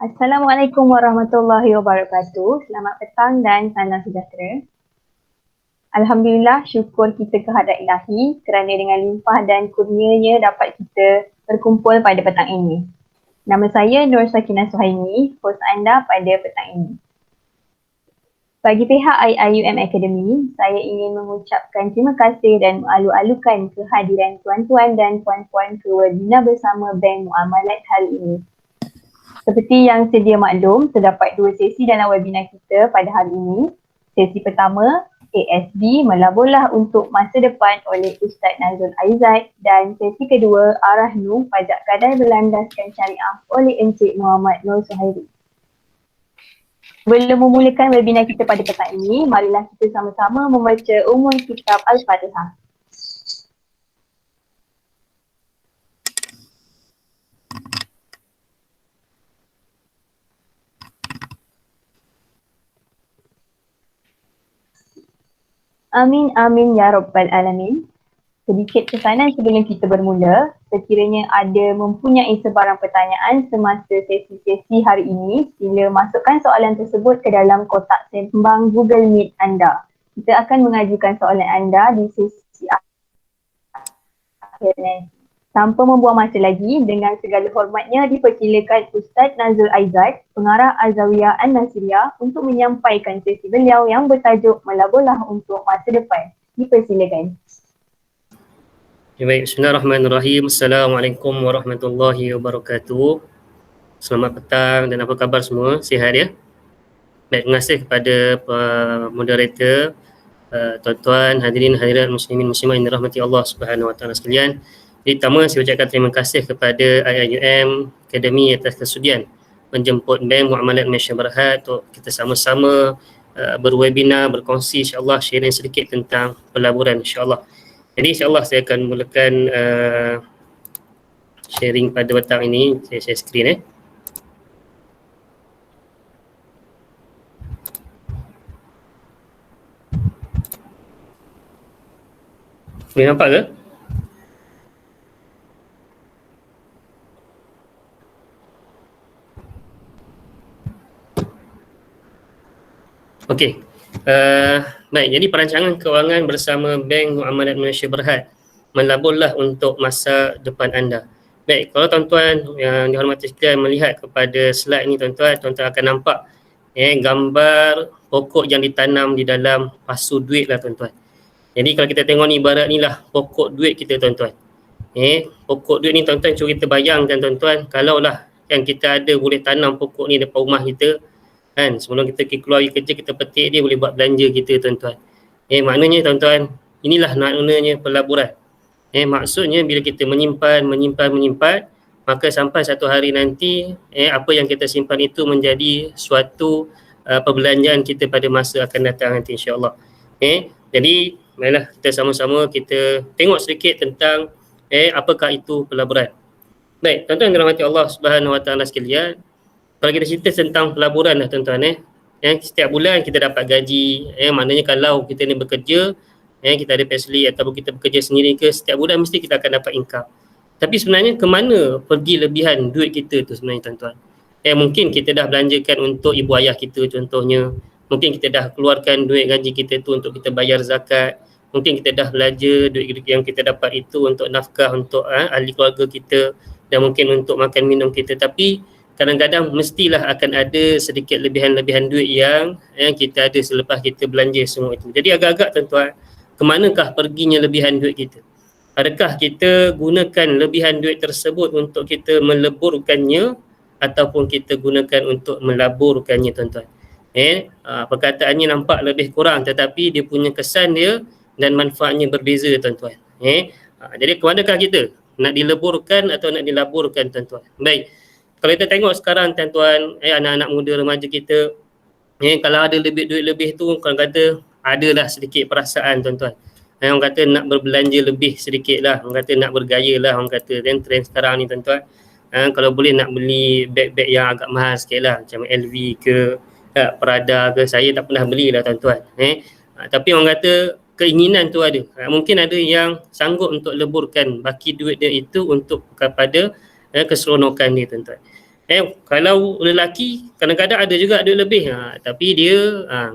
Assalamualaikum warahmatullahi wabarakatuh. Selamat petang dan salam sejahtera. Alhamdulillah, syukur kita kehadrat Ilahi kerana dengan limpah dan kurnianya dapat kita berkumpul pada petang ini. Nama saya Nur Sakinah Suhaimi, hos anda pada petang ini. Bagi pihak IIUM Academy, saya ingin mengucapkan terima kasih dan mengalu-alukan kehadiran tuan-tuan dan puan-puan ke webinar bersama Bank Muamalat hari ini. Seperti yang sedia maklum, terdapat dua sesi dalam webinar kita pada hari ini. Sesi pertama, ASB Melaburlah untuk Masa Depan oleh Ustaz Nazrul Aizat, dan sesi kedua, Arahnu Pajak Kadar Berlandaskan Syariah oleh Encik Muhammad Nur Suhairi. Sebelum memulakan webinar kita pada petang ini, marilah kita sama-sama membaca umum kitab Al-Fatihah. Amin, amin, ya Rabbal Alamin. Sedikit pesanan sebelum kita bermula, sekiranya ada mempunyai sebarang pertanyaan semasa sesi-sesi hari ini, sila masukkan soalan tersebut ke dalam kotak sembang Google Meet anda. Kita akan mengajukan soalan anda di sesi akhir nanti. Tanpa membuang masa lagi, dengan segala hormatnya dipersilakan Ustaz Nazrul Aizat, Pengarah Al-Zawiyah An-Nasiriyah untuk menyampaikan sesi beliau yang bertajuk Melaburlah untuk Masa Depan. Dipersilakan. Baik, bismillahirrahmanirrahim. Assalamualaikum warahmatullahi wabarakatuh. Selamat petang dan apa khabar semua? Sihat ya? Baik, terima kasih kepada moderator, tuan-tuan, hadirin hadirat muslimin muslimat yang dirahmati Allah Subhanahu wa taala sekalian. Jadi pertama saya ucapkan terima kasih kepada IIUM Academy atas kesudian menjemput Bank Muamalat Malaysia Berhad untuk kita sama-sama berwebinar, berkongsi insya-Allah sharing sedikit tentang pelaburan insya-Allah. Jadi insya-Allah saya akan mulakan sharing pada petang ini. Saya share skrin Boleh nampak ke? Okey. Baik, jadi perancangan kewangan bersama Bank Muamalat Malaysia Berhad melaburlah untuk masa depan anda. Baik, kalau tuan-tuan yang dihormati sekalian melihat kepada slide ini tuan-tuan akan nampak gambar pokok yang ditanam di dalam pasu duit lah tuan-tuan. Jadi kalau kita tengok ni ibarat ni lah pokok duit kita tuan-tuan. Pokok duit ni tuan-tuan cuba kita bayangkan tuan-tuan, kalaulah yang kita ada boleh tanam pokok ni depan rumah kita, kan, sebelum kita keluar kerja kita petik dia boleh buat belanja kita tuan-tuan. Maknanya tuan-tuan, inilah maknanya pelaburan. Maksudnya bila kita menyimpan, maka sampai satu hari nanti apa yang kita simpan itu menjadi suatu perbelanjaan kita pada masa akan datang nanti insya-Allah. Jadi marilah kita sama-sama kita tengok sedikit tentang apakah itu pelaburan. Baik, tuan-tuan yang dirahmati Allah Subhanahu wa taala sekalian, kalau kita cerita tentang pelaburan lah tuan-tuan setiap bulan kita dapat gaji, maknanya kalau kita ni bekerja, kita ada payslip ataupun kita bekerja sendiri ke, setiap bulan mesti kita akan dapat income. Tapi sebenarnya ke mana pergi lebihan duit kita tu sebenarnya tuan-tuan? Mungkin kita dah belanjakan untuk ibu ayah kita contohnya, mungkin kita dah keluarkan duit gaji kita tu untuk kita bayar zakat, mungkin kita dah belanja duit yang kita dapat itu untuk nafkah untuk ahli keluarga kita, dan mungkin untuk makan minum kita. Tapi kadang-kadang mestilah akan ada sedikit lebihan-lebihan duit yang kita ada selepas kita belanja semua itu. Jadi agak-agak tuan-tuan, ke manakah perginya lebihan duit kita? Adakah kita gunakan lebihan duit tersebut untuk kita meleburkannya ataupun kita gunakan untuk melaburkannya tuan-tuan? Perkataannya nampak lebih kurang tetapi dia punya kesan dia dan manfaatnya berbeza tuan-tuan. Jadi ke manakah kita? Nak dileburkan atau nak dilaburkan tuan-tuan? Baik. Kalau kita tengok sekarang tuan-tuan, anak-anak muda remaja kita, kalau ada duit lebih tu, kalau kata adalah sedikit perasaan tuan-tuan. Orang kata nak berbelanja lebih sedikit lah, orang kata nak bergaya lah, orang kata trend sekarang ni tuan-tuan. Kalau boleh nak beli beg-beg yang agak mahal sikit lah, macam LV ke, Prada ke, saya tak pernah belilah tuan-tuan. Tapi orang kata keinginan tu ada. Mungkin ada yang sanggup untuk leburkan baki duit dia itu untuk kepada keseronokan dia tuan-tuan. Kalau lelaki kadang-kadang ada juga duit lebih, tapi dia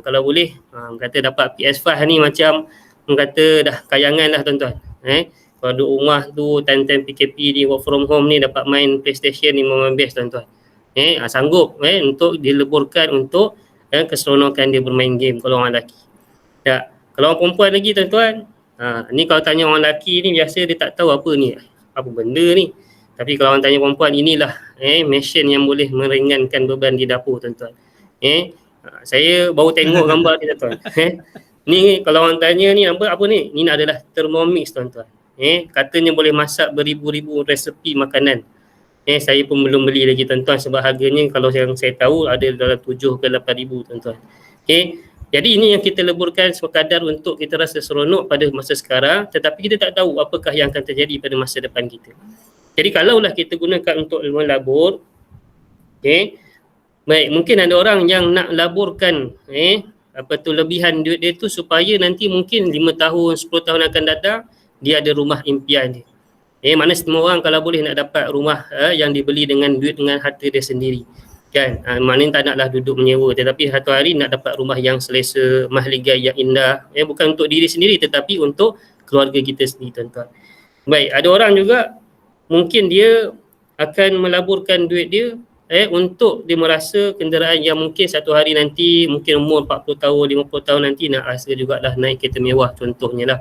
kalau boleh kata dapat PS5 ni macam kata dah kayangan lah tuan-tuan. Kalau duduk rumah tu time-time PKP ni, work from home ni, dapat main PlayStation ni memang best tuan-tuan. Sanggup untuk dileburkan untuk keseronokan dia bermain game kalau orang lelaki. Tak. Kalau orang perempuan lagi tuan-tuan, ni kalau tanya orang lelaki ni biasa dia tak tahu apa ni, apa benda ni. Tapi kalau orang tanya perempuan, inilah mesin yang boleh meringankan beban di dapur tuan-tuan. Saya baru tengok gambar ni tuan-tuan. Ni kalau orang tanya ni apa ni? Ni adalah Thermomix tuan-tuan. Katanya boleh masak beribu-ribu resepi makanan. Saya pun belum beli lagi tuan-tuan sebab harganya kalau yang saya tahu ada dalam 7 ke 8 ribu tuan-tuan. Jadi ini yang kita leburkan sekadar untuk kita rasa seronok pada masa sekarang, tetapi kita tak tahu apakah yang akan terjadi pada masa depan kita. Jadi kalaulah kita gunakan untuk melabur, baik, mungkin ada orang yang nak laburkan lebihan duit dia tu supaya nanti mungkin 5 tahun, 10 tahun akan datang dia ada rumah impian dia. Mana semua orang kalau boleh nak dapat rumah yang dibeli dengan duit dengan harta dia sendiri. Kan? Maknanya tak naklah duduk menyewa, tetapi satu hari nak dapat rumah yang selesa, mahligai yang indah. Bukan untuk diri sendiri tetapi untuk keluarga kita sendiri tuan-tuan. Baik, ada orang juga mungkin dia akan melaburkan duit dia untuk dia merasa kenderaan yang mungkin satu hari nanti, mungkin umur 40 tahun, 50 tahun nanti nak rasa jugalah naik kereta mewah contohnya lah.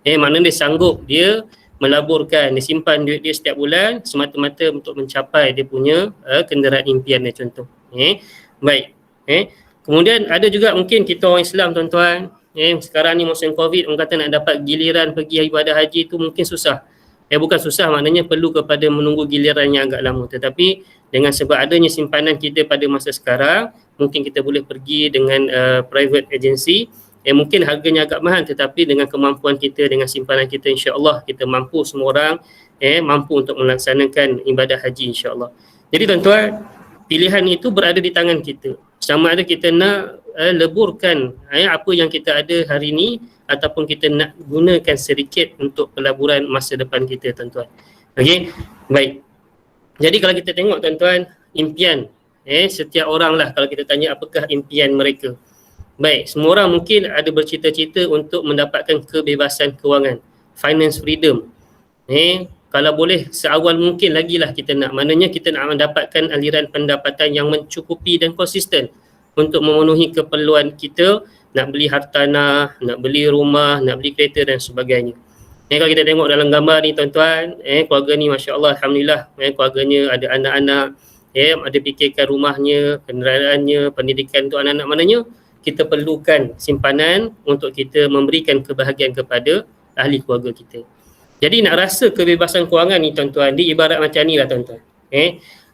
Maknanya dia sanggup dia melaburkan, dia simpan duit dia setiap bulan semata-mata untuk mencapai dia punya kenderaan impian dia contoh. Baik. Kemudian ada juga mungkin kita orang Islam tuan-tuan, sekarang ni musim Covid, orang kata nak dapat giliran pergi ibadah haji tu mungkin susah. Bukan susah, maknanya perlu kepada menunggu giliran yang agak lama. Tetapi dengan sebab adanya simpanan kita pada masa sekarang, mungkin kita boleh pergi dengan private agency. Mungkin harganya agak mahal, tetapi dengan kemampuan kita, dengan simpanan kita, insya-Allah kita mampu semua orang mampu untuk melaksanakan ibadah haji insya-Allah. Jadi tuan-tuan, pilihan itu berada di tangan kita. Sama ada kita nak leburkan apa yang kita ada hari ini ataupun kita nak gunakan sedikit untuk pelaburan masa depan kita tuan-tuan. Okey, baik. Jadi kalau kita tengok tuan-tuan, impian setiap orang lah kalau kita tanya apakah impian mereka. Baik, semua orang mungkin ada bercita-cita untuk mendapatkan kebebasan kewangan, finance freedom. Kalau boleh seawal mungkin lagi lah kita nak. Maknanya kita nak mendapatkan aliran pendapatan yang mencukupi dan konsisten untuk memenuhi keperluan kita, nak beli hartanah, nak beli rumah, nak beli kereta dan sebagainya. Kalau kita tengok dalam gambar ni tuan-tuan, keluarga ni masya-Allah, alhamdulillah, keluarganya ada anak-anak, ada fikirkan rumahnya, kenderaannya, pendidikan untuk anak-anak, maknanya kita perlukan simpanan untuk kita memberikan kebahagiaan kepada ahli keluarga kita. Jadi nak rasa kebebasan kewangan ni tuan-tuan, dia ibarat macam ni lah tuan-tuan.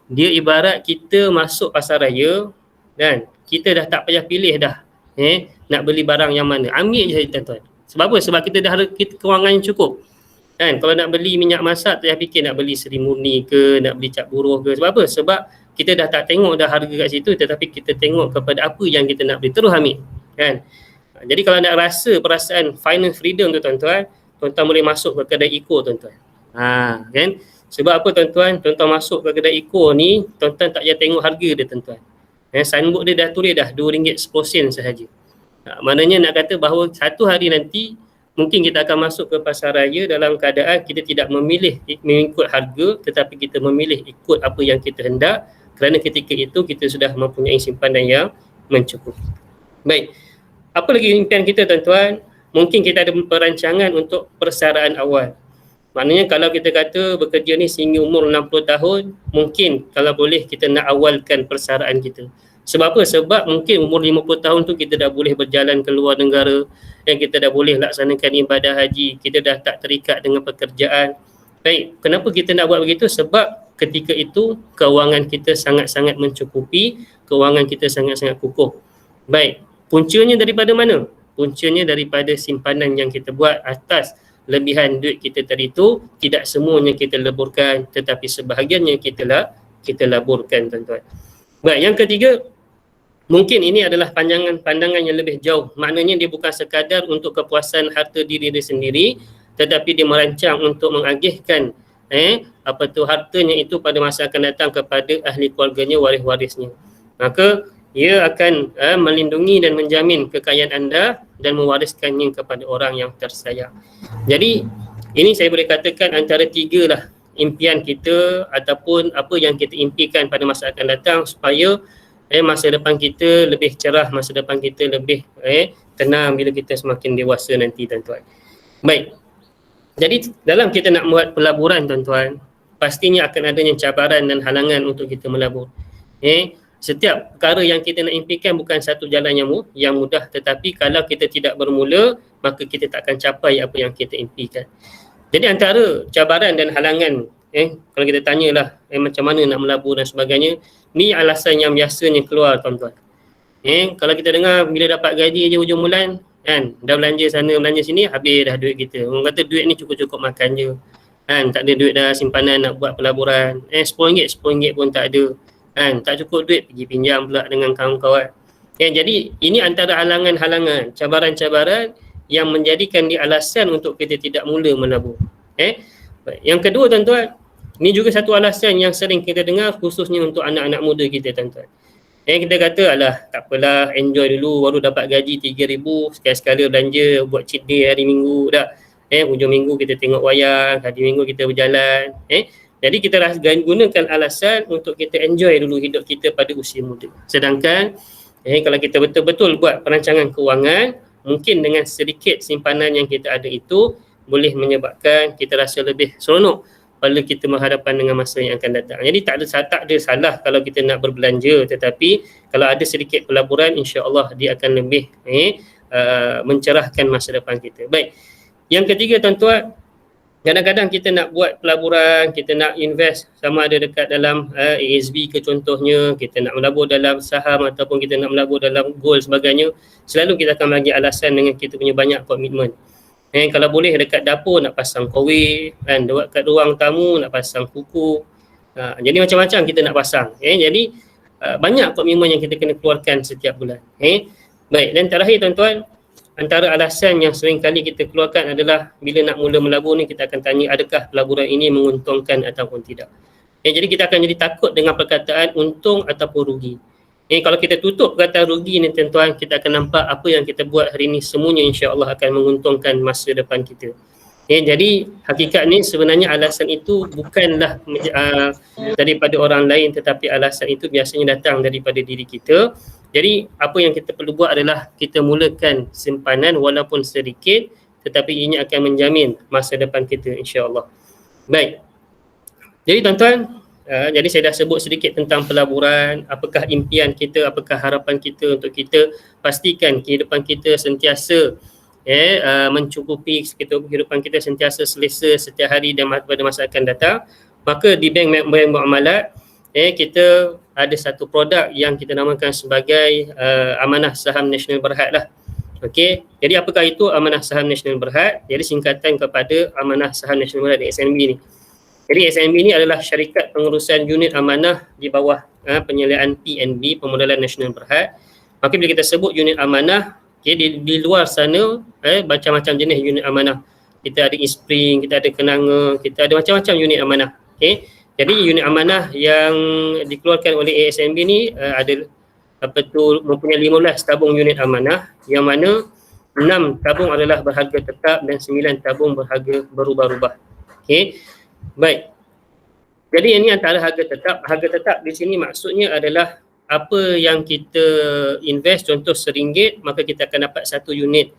Dia ibarat kita masuk pasar raya dan kita dah tak payah pilih dah nak beli barang yang mana. Ambil je tuan-tuan. Sebab apa? Sebab kita dah ada kewangan yang cukup. Kan? Kalau nak beli minyak masak, tak payah fikir nak beli Seri Murni ke, nak beli cap buruh ke. Sebab apa? Sebab kita dah tak tengok dah harga kat situ, tetapi kita tengok kepada apa yang kita nak beli, terus ambil. Kan? Jadi kalau nak rasa perasaan finance freedom tu tuan-tuan, tuan-tuan boleh masuk ke kedai Eco tuan-tuan. Kan? Sebab apa tuan-tuan? Tuan-tuan masuk ke kedai Eco ni, tuan-tuan tak payah tengok harga dia tuan-tuan. Signboard dia dah tulis dah RM2.10 sahaja. Maknanya nak kata bahawa satu hari nanti mungkin kita akan masuk ke pasar raya dalam keadaan kita tidak memilih mengikut harga, tetapi kita memilih ikut apa yang kita hendak, kerana ketika itu kita sudah mempunyai simpanan yang mencukupi. Baik, apa lagi impian kita tuan-tuan? Mungkin kita ada perancangan untuk persaraan awal. Maknanya kalau kita kata bekerja ni sehingga umur 60 tahun, mungkin kalau boleh kita nak awalkan persaraan kita. Sebab apa? Sebab mungkin umur 50 tahun tu kita dah boleh berjalan ke luar negara, dan kita dah boleh laksanakan ibadah haji, kita dah tak terikat dengan pekerjaan. Baik, kenapa kita nak buat begitu? Sebab ketika itu kewangan kita sangat-sangat mencukupi, kewangan kita sangat-sangat kukuh. Baik, puncanya daripada mana? Puncanya daripada simpanan yang kita buat atas lebihan duit kita tadi itu. Tidak semuanya kita leburkan, tetapi sebahagiannya kita laburkan tuan-tuan. Baik, yang ketiga, mungkin ini adalah pandangan yang lebih jauh. Maknanya dia bukan sekadar untuk kepuasan harta diri dia sendiri, tetapi dia merancang untuk mengagihkan hartanya itu pada masa akan datang kepada ahli keluarganya, waris-warisnya. Maka ia akan melindungi dan menjamin kekayaan anda dan mewariskannya kepada orang yang tersayang. Jadi ini saya boleh katakan antara tiga lah impian kita ataupun apa yang kita impikan pada masa akan datang supaya masa depan kita lebih cerah, masa depan kita lebih tenang bila kita semakin dewasa nanti, tuan-tuan. Baik. Jadi dalam kita nak buat pelaburan, tuan-tuan, pastinya akan adanya cabaran dan halangan untuk kita melabur. Setiap perkara yang kita nak impikan bukan satu jalan yang mudah, tetapi kalau kita tidak bermula, maka kita tak akan capai apa yang kita impikan. Jadi antara cabaran dan halangan, kalau kita tanyalah macam mana nak melabur dan sebagainya, ni alasan yang biasanya keluar, tuan-tuan. Kalau kita dengar bila dapat gaji je hujung bulan, kan, dah belanja sana belanja sini, habis dah duit kita. Orang kata duit ni cukup-cukup makan je, kan, tak ada duit dah simpanan nak buat pelaburan. RM10 pun tak ada, kan, tak cukup duit pergi pinjam pula dengan kawan-kawan. Jadi ini antara halangan-halangan, cabaran-cabaran yang menjadikan dia alasan untuk kita tidak mula melabur. Yang kedua, tuan-tuan, ini juga satu alasan yang sering kita dengar khususnya untuk anak-anak muda kita, tuan-tuan. Kita kata, alah tak apalah, enjoy dulu, baru dapat gaji RM3,000, sekali-sekala belanja buat cheat day hari Minggu dah. Hujung minggu kita tengok wayang, hari Minggu kita berjalan. Jadi kita gunakan alasan untuk kita enjoy dulu hidup kita pada usia muda. Sedangkan kalau kita betul-betul buat perancangan kewangan, mungkin dengan sedikit simpanan yang kita ada itu boleh menyebabkan kita rasa lebih seronok bila kita berhadapan dengan masa yang akan datang. Jadi tak ada salah kalau kita nak berbelanja, tetapi kalau ada sedikit pelaburan, insya-Allah dia akan lebih mencerahkan masa depan kita. Baik. Yang ketiga, tuan-tuan, kadang-kadang kita nak buat pelaburan, kita nak invest sama ada dekat dalam ASB ke contohnya, kita nak melabur dalam saham ataupun kita nak melabur dalam gold sebagainya, selalu kita akan bagi alasan dengan kita punya banyak komitmen. Kalau boleh dekat dapur nak pasang kowe, kan, dekat ruang tamu nak pasang kuku. Jadi macam-macam kita nak pasang. Jadi banyak komitmen yang kita kena keluarkan setiap bulan. Baik, dan terakhir, tuan-tuan, antara alasan yang sering kali kita keluarkan adalah bila nak mula melabur ni kita akan tanya adakah pelaburan ini menguntungkan ataupun tidak. Jadi kita akan jadi takut dengan perkataan untung ataupun rugi. Kalau kita tutup perkataan rugi ni, tuan-tuan, kita akan nampak apa yang kita buat hari ni semuanya insya-Allah akan menguntungkan masa depan kita. Jadi hakikat ni sebenarnya alasan itu bukanlah daripada orang lain, tetapi alasan itu biasanya datang daripada diri kita. Jadi apa yang kita perlu buat adalah kita mulakan simpanan walaupun sedikit, tetapi ini akan menjamin masa depan kita, insya-Allah. Baik. Jadi, tuan-tuan, jadi saya dah sebut sedikit tentang pelaburan, apakah impian kita, apakah harapan kita untuk kita pastikan kehidupan kita sentiasa mencukupi, kehidupan kita sentiasa selesa setiap hari dan pada masa akan datang. Maka di Bank Muamalat kita ada satu produk yang kita namakan sebagai Amanah Saham Nasional Berhad lah. Okey, jadi apakah itu Amanah Saham Nasional Berhad? Jadi singkatan kepada Amanah Saham Nasional Berhad, SNB ni. Jadi SNB ni adalah syarikat pengurusan unit amanah di bawah penyeliaan PNB, Permodalan Nasional Berhad. Maka bila kita sebut unit amanah, di luar sana macam-macam jenis unit amanah. Kita ada e-spring, kita ada kenanga, kita ada macam-macam unit amanah. Jadi unit amanah yang dikeluarkan oleh ASNB ni ada mempunyai 15 tabung unit amanah, yang mana 6 tabung adalah berharga tetap dan 9 tabung berharga berubah-ubah. Baik. Jadi ini antara harga tetap. Harga tetap di sini maksudnya adalah apa yang kita invest, contoh RM1, maka kita akan dapat 1 unit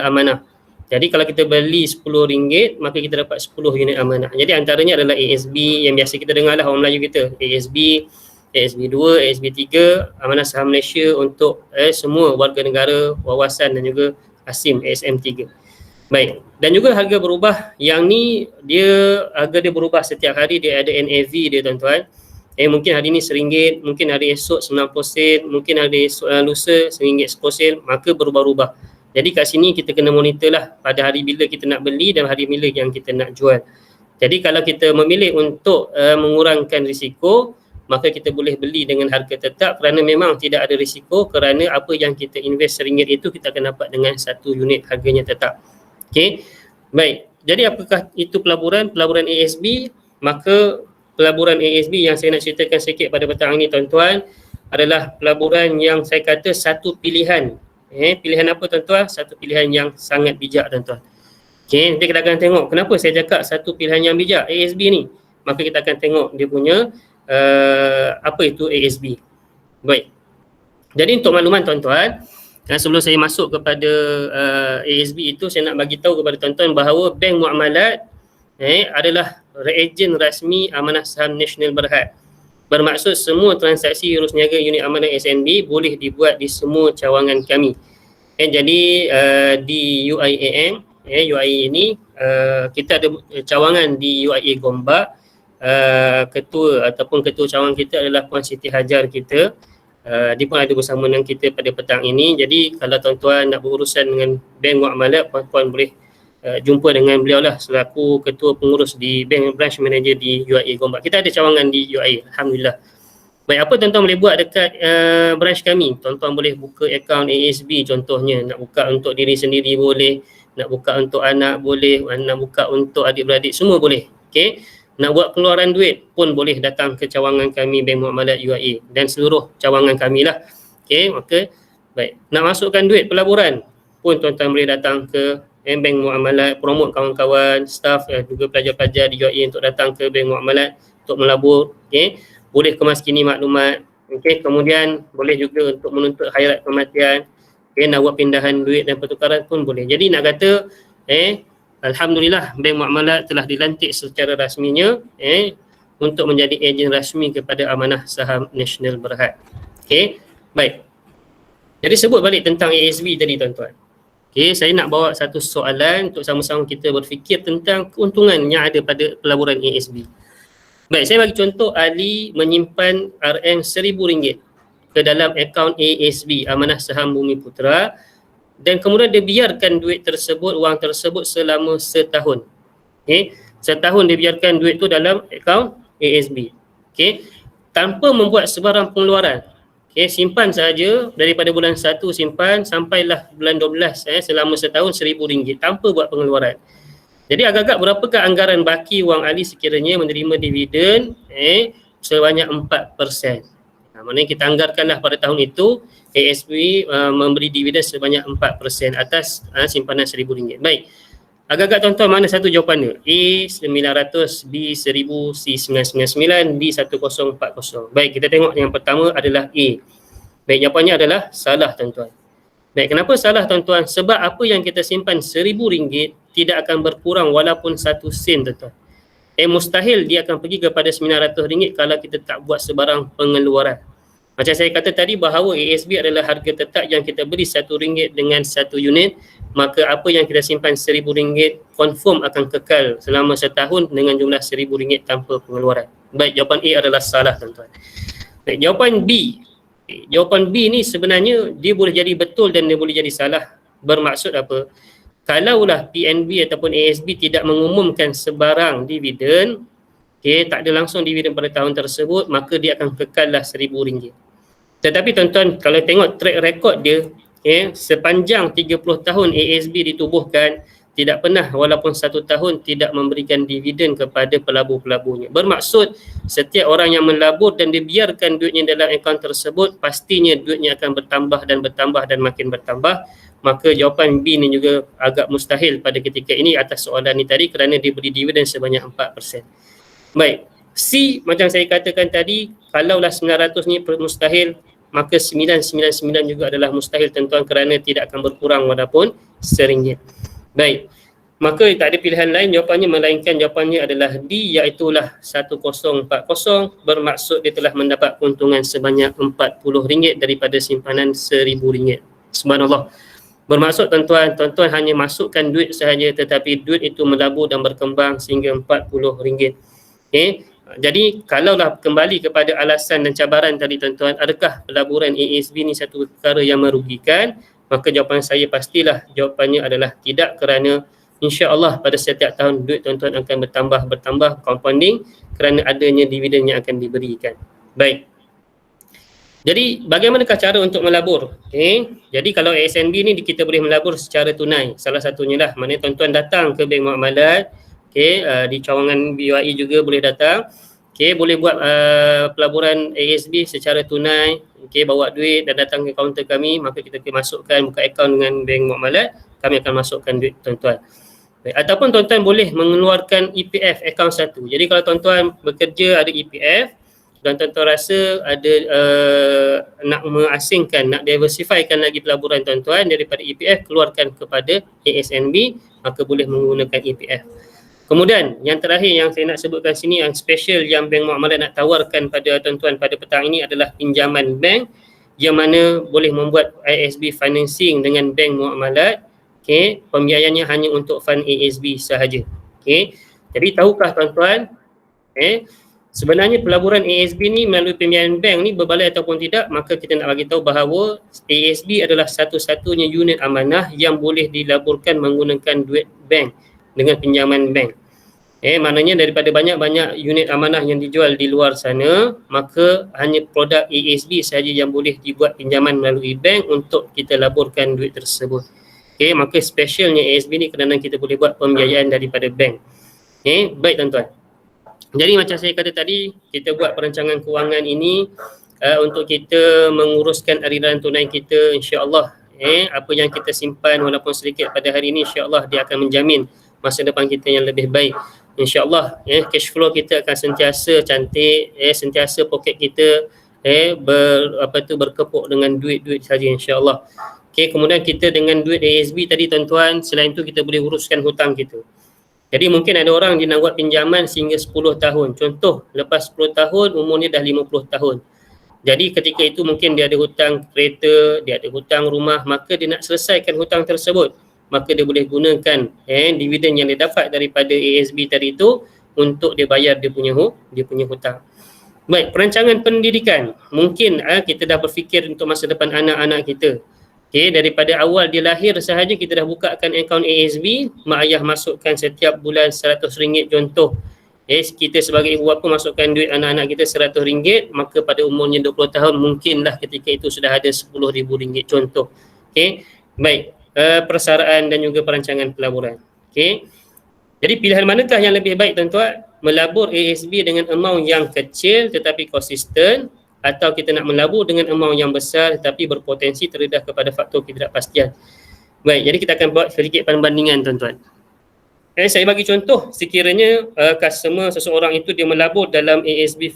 amanah. Jadi kalau kita beli RM10, maka kita dapat 10 unit amanah. Jadi antaranya adalah ASB yang biasa kita dengar lah orang Melayu kita. ASB, ASB2, ASB3, Amanah Saham Malaysia untuk semua warga negara, wawasan dan juga ASIM, ASM3. Baik, dan juga harga berubah. Yang ni harga dia berubah setiap hari, dia ada NAV dia, tuan-tuan. Mungkin hari ni RM1, mungkin hari esok 90 sen, mungkin hari esok lusa RM1 10 sen, maka berubah-ubah. Jadi kat sini kita kena monitor lah pada hari bila kita nak beli dan hari bila yang kita nak jual. Jadi kalau kita memilih untuk mengurangkan risiko, maka kita boleh beli dengan harga tetap kerana memang tidak ada risiko, kerana apa yang kita invest RM1 itu kita akan dapat dengan 1 unit harganya tetap. Okey. Baik. Jadi apakah itu pelaburan? Pelaburan ASB maka pelaburan ASB yang saya nak ceritakan sikit pada petang ini tuan-tuan adalah pelaburan yang saya kata satu pilihan. Pilihan apa tuan-tuan? Satu pilihan yang sangat bijak tuan-tuan. Okay, nanti kita akan tengok kenapa saya cakap satu pilihan yang bijak ASB ni. Maka kita akan tengok dia punya apa itu ASB. Baik. Jadi untuk makluman tuan-tuan, sebelum saya masuk kepada ASB itu, saya nak bagi tahu kepada tuan-tuan bahawa Bank Muamalat adalah reagen rasmi Amanah Saham Nasional Berhad. Bermaksud semua transaksi urus niaga unit amanah SNB boleh dibuat di semua cawangan kami. Jadi di UIAM, UIA ini kita ada cawangan di UIA Gombak. Ketua ataupun ketua cawangan kita adalah Puan Siti Hajar kita. Dia pun ada bersama dengan kita pada petang ini. Jadi kalau tuan-tuan nak berurusan dengan Bank Muamalat, puan-puan boleh jumpa dengan beliau lah selaku ketua pengurus di Bank Branch Manager di UIA Gombak. Kita ada cawangan di UIA, Alhamdulillah. Baik, apa tuan-tuan boleh buat dekat branch kami? Tuan-tuan boleh buka akaun ASB contohnya. Nak buka untuk diri sendiri boleh, nak buka untuk anak boleh, nak buka untuk adik-beradik semua boleh. Okay. Nak buat pengeluaran duit pun boleh datang ke cawangan kami Bank Muamalat UIA dan seluruh cawangan kami lah. Okay, maka baik. Nak masukkan duit pelaburan pun tuan-tuan boleh datang ke Bank Muamalat, promote kawan-kawan, staff juga pelajar-pelajar di UIA untuk datang ke Bank Muamalat untuk melabur. Okay. Boleh kemaskini maklumat. Okay. Kemudian boleh juga untuk menuntut khairat kematian. Okay. Nak buat pindahan duit dan pertukaran pun boleh. Jadi nak kata Alhamdulillah Bank Muamalat telah dilantik secara rasminya untuk menjadi ejen rasmi kepada Amanah Saham Nasional Berhad. Okay. Baik. Jadi sebut balik tentang ASB tadi tuan-tuan. Okay, saya nak bawa satu soalan untuk sama-sama kita berfikir tentang keuntungan yang ada pada pelaburan ASB. Baik, saya bagi contoh Ali menyimpan RM1,000 ke dalam akaun ASB, Amanah Saham Bumi Putra, dan kemudian dia biarkan duit tersebut, wang tersebut selama setahun. Okay, setahun dia biarkan duit tu dalam akaun ASB. Okay, tanpa membuat sebarang pengeluaran. Okay, simpan saja daripada bulan 1 simpan sampailah bulan 12 selama setahun RM1,000 tanpa buat pengeluaran. Jadi agak-agak berapakah anggaran baki wang Ali sekiranya menerima dividen sebanyak 4%. Maknanya kita anggarkanlah pada tahun itu ASB memberi dividen sebanyak 4% atas simpanan RM1,000. Baik. Agak-agak tuan-tuan mana satu jawapannya? A 900, B 1000, C 999, D 1040. Baik, kita tengok yang pertama adalah A. Baik, jawapannya adalah salah tuan-tuan. Baik, kenapa salah tuan-tuan? Sebab apa yang kita simpan RM1,000 tidak akan berkurang walaupun 1 sen tuan-tuan. Mustahil dia akan pergi kepada RM900 kalau kita tak buat sebarang pengeluaran. Macam saya kata tadi bahawa ASB adalah harga tetap yang kita beli RM1 dengan 1 unit, maka apa yang kita simpan RM1,000 confirm akan kekal selama setahun dengan jumlah RM1,000 tanpa pengeluaran. Baik, jawapan A adalah salah tuan-tuan. Baik, jawapan B. Jawapan B ni sebenarnya dia boleh jadi betul dan dia boleh jadi salah. Bermaksud apa? Kalaulah PNB ataupun ASB tidak mengumumkan sebarang dividen, tak ada langsung dividen pada tahun tersebut, maka dia akan kekallah RM1,000. Tetapi tuan-tuan, kalau tengok track record dia, sepanjang 30 tahun ASB ditubuhkan, tidak pernah walaupun 1 tahun tidak memberikan dividen kepada pelabur-pelaburnya. Bermaksud setiap orang yang melabur dan dibiarkan duitnya dalam akaun tersebut, pastinya duitnya akan bertambah dan makin bertambah. Maka jawapan B ni juga agak mustahil pada ketika ini atas soalan ni tadi kerana dia beri dividen sebanyak 4%. Baik, C macam saya katakan tadi, kalaulah 900 ni mustahil, maka 999 juga adalah mustahil tuan-tuan kerana tidak akan berkurang walaupun RM1. Baik, maka tak ada pilihan lain, jawapannya melainkan jawapannya adalah D, iaitulah 1040, bermaksud dia telah mendapat keuntungan sebanyak RM40 daripada simpanan RM1,000. Subhanallah. Bermaksud tuan-tuan hanya masukkan duit sahaja tetapi duit itu melabur dan berkembang sehingga RM40. Jadi kalaulah kembali kepada alasan dan cabaran tadi tuan-tuan, adakah pelaburan ASB ni satu perkara yang merugikan? Maka jawapan saya pastilah jawapannya adalah tidak, kerana insya-Allah pada setiap tahun duit tuan-tuan akan bertambah compounding kerana adanya dividen yang akan diberikan. Baik. Jadi bagaimanakah cara untuk melabur? Jadi kalau ASNB ni kita boleh melabur secara tunai. Salah satunya lah, maknanya tuan-tuan datang ke Bank Muamalat, di cawangan BYE juga boleh datang. Boleh buat pelaburan ASB secara tunai, bawa duit dan datang ke kaunter kami, maka kita masukkan, buka akaun dengan Bank Muamalat, kami akan masukkan duit tuan-tuan. Ataupun tuan-tuan boleh mengeluarkan EPF akaun satu. Jadi kalau tuan-tuan bekerja ada EPF dan tuan-tuan rasa ada nak mengasingkan, nak diversifykan lagi pelaburan tuan-tuan daripada EPF, keluarkan kepada ASNB, maka boleh menggunakan EPF. Kemudian yang terakhir yang saya nak sebutkan sini, yang special yang Bank Muamalat nak tawarkan pada tuan-tuan pada petang ini adalah pinjaman bank yang mana boleh membuat ASB financing dengan Bank Muamalat. Pembiayaannya hanya untuk fund ASB sahaja. Jadi tahukah tuan-tuan, sebenarnya pelaburan ASB ni melalui pembiayaan bank ni berbaloi ataupun tidak, maka kita nak bagi tahu bahawa ASB adalah satu-satunya unit amanah yang boleh dilaburkan menggunakan duit bank dengan pinjaman bank. Maknanya daripada banyak-banyak unit amanah yang dijual di luar sana, maka hanya produk ASB sahaja yang boleh dibuat pinjaman melalui bank untuk kita laburkan duit tersebut. Maka specialnya ASB ni kerana kita boleh buat pembiayaan daripada bank. Baik tuan-tuan. Jadi macam saya kata tadi, kita buat perancangan kewangan ini untuk kita menguruskan aliran tunai kita, insya-Allah. Apa yang kita simpan walaupun sedikit pada hari ini, insya-Allah dia akan menjamin masa depan kita yang lebih baik. InsyaAllah cash flow kita akan sentiasa cantik, sentiasa poket kita berkepuk dengan duit-duit saja, insyaAllah. Kemudian kita dengan duit ASB tadi tuan-tuan, selain tu kita boleh uruskan hutang kita. Jadi mungkin ada orang dia nak buat pinjaman sehingga 10 tahun. Contoh, lepas 10 tahun umurnya dah 50 tahun. Jadi ketika itu mungkin dia ada hutang kereta, dia ada hutang rumah, maka dia nak selesaikan hutang tersebut, maka dia boleh gunakan dividen yang dia dapat daripada ASB tadi itu untuk dia bayar dia punya hutang. Baik, perancangan pendidikan. Mungkin kita dah berfikir untuk masa depan anak-anak kita. Daripada awal dia lahir sahaja kita dah bukakan akaun ASB, mak ayah masukkan setiap bulan RM100 contoh. Kita sebagai ibu bapa masukkan duit anak-anak kita RM100, maka pada umurnya 20 tahun mungkinlah ketika itu sudah ada RM10,000 contoh. Baik. Persaraan dan juga perancangan pelaburan. Jadi pilihan manakah yang lebih baik tuan-tuan? Melabur ASB dengan amount yang kecil tetapi konsisten, atau kita nak melabur dengan amount yang besar tetapi berpotensi terdedah kepada faktor ketidakpastian. Baik, jadi kita akan buat sedikit perbandingan tuan-tuan. Saya bagi contoh, sekiranya customer seseorang itu dia melabur dalam ASB,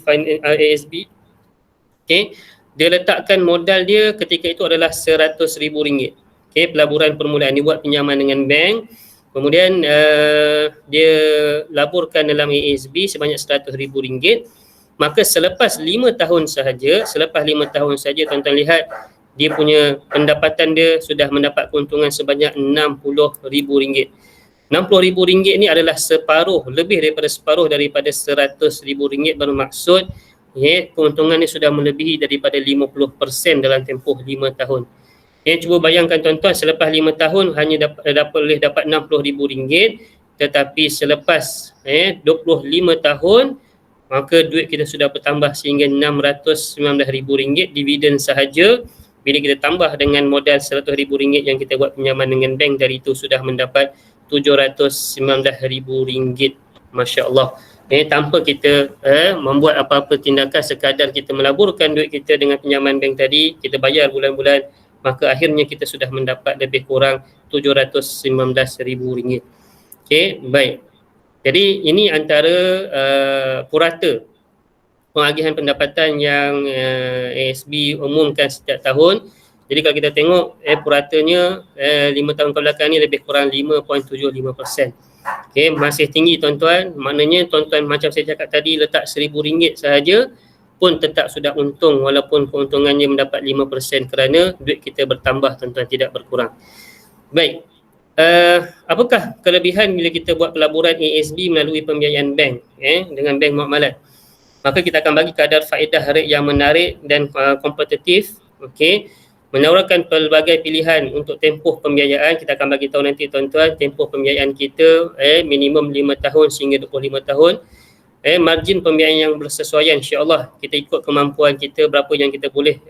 dia letakkan modal dia ketika itu adalah RM100,000. Pelaburan permulaan, dia buat pinjaman dengan bank, kemudian dia laburkan dalam ASB sebanyak RM100,000, maka selepas 5 tahun sahaja, tuan-tuan lihat dia punya pendapatan dia sudah mendapat keuntungan sebanyak RM60,000. RM60,000 ni adalah separuh, lebih daripada separuh daripada RM100,000, bermaksud keuntungan ni sudah melebihi daripada 50% dalam tempoh 5 tahun. Cuba bayangkan tuan-tuan, selepas 5 tahun hanya boleh dapat RM60,000, tetapi selepas 25 tahun maka duit kita sudah bertambah sehingga RM619,000 dividen sahaja. Bila kita tambah dengan modal RM100,000 yang kita buat pinjaman dengan bank, dari itu sudah mendapat RM719,000. Masya-Allah. Tanpa kita membuat apa-apa tindakan, sekadar kita melaburkan duit kita dengan pinjaman bank tadi, kita bayar bulan-bulan, maka akhirnya kita sudah mendapat lebih kurang RM719,000. Baik. Jadi ini antara purata pengagihan pendapatan yang ASB umumkan setiap tahun. Jadi kalau kita tengok puratanya 5 tahun kebelakang ni lebih kurang 5.75%. Masih tinggi tuan-tuan. Maknanya tuan-tuan macam saya cakap tadi, letak RM1,000 sahaja pun tetap sudah untung walaupun keuntungannya mendapat 5% kerana duit kita bertambah tuan-tuan, tidak berkurang. Baik, apakah kelebihan bila kita buat pelaburan ASB melalui pembiayaan bank dengan bank muamalat? Maka kita akan bagi kadar faedah rate yang menarik dan kompetitif. Menawarkan pelbagai pilihan untuk tempoh pembiayaan. Kita akan bagi tahu nanti tuan-tuan, tempoh pembiayaan kita minimum 5 tahun sehingga 25 tahun. Margin pembiayaan yang bersesuaian, insya-Allah kita ikut kemampuan kita berapa yang kita boleh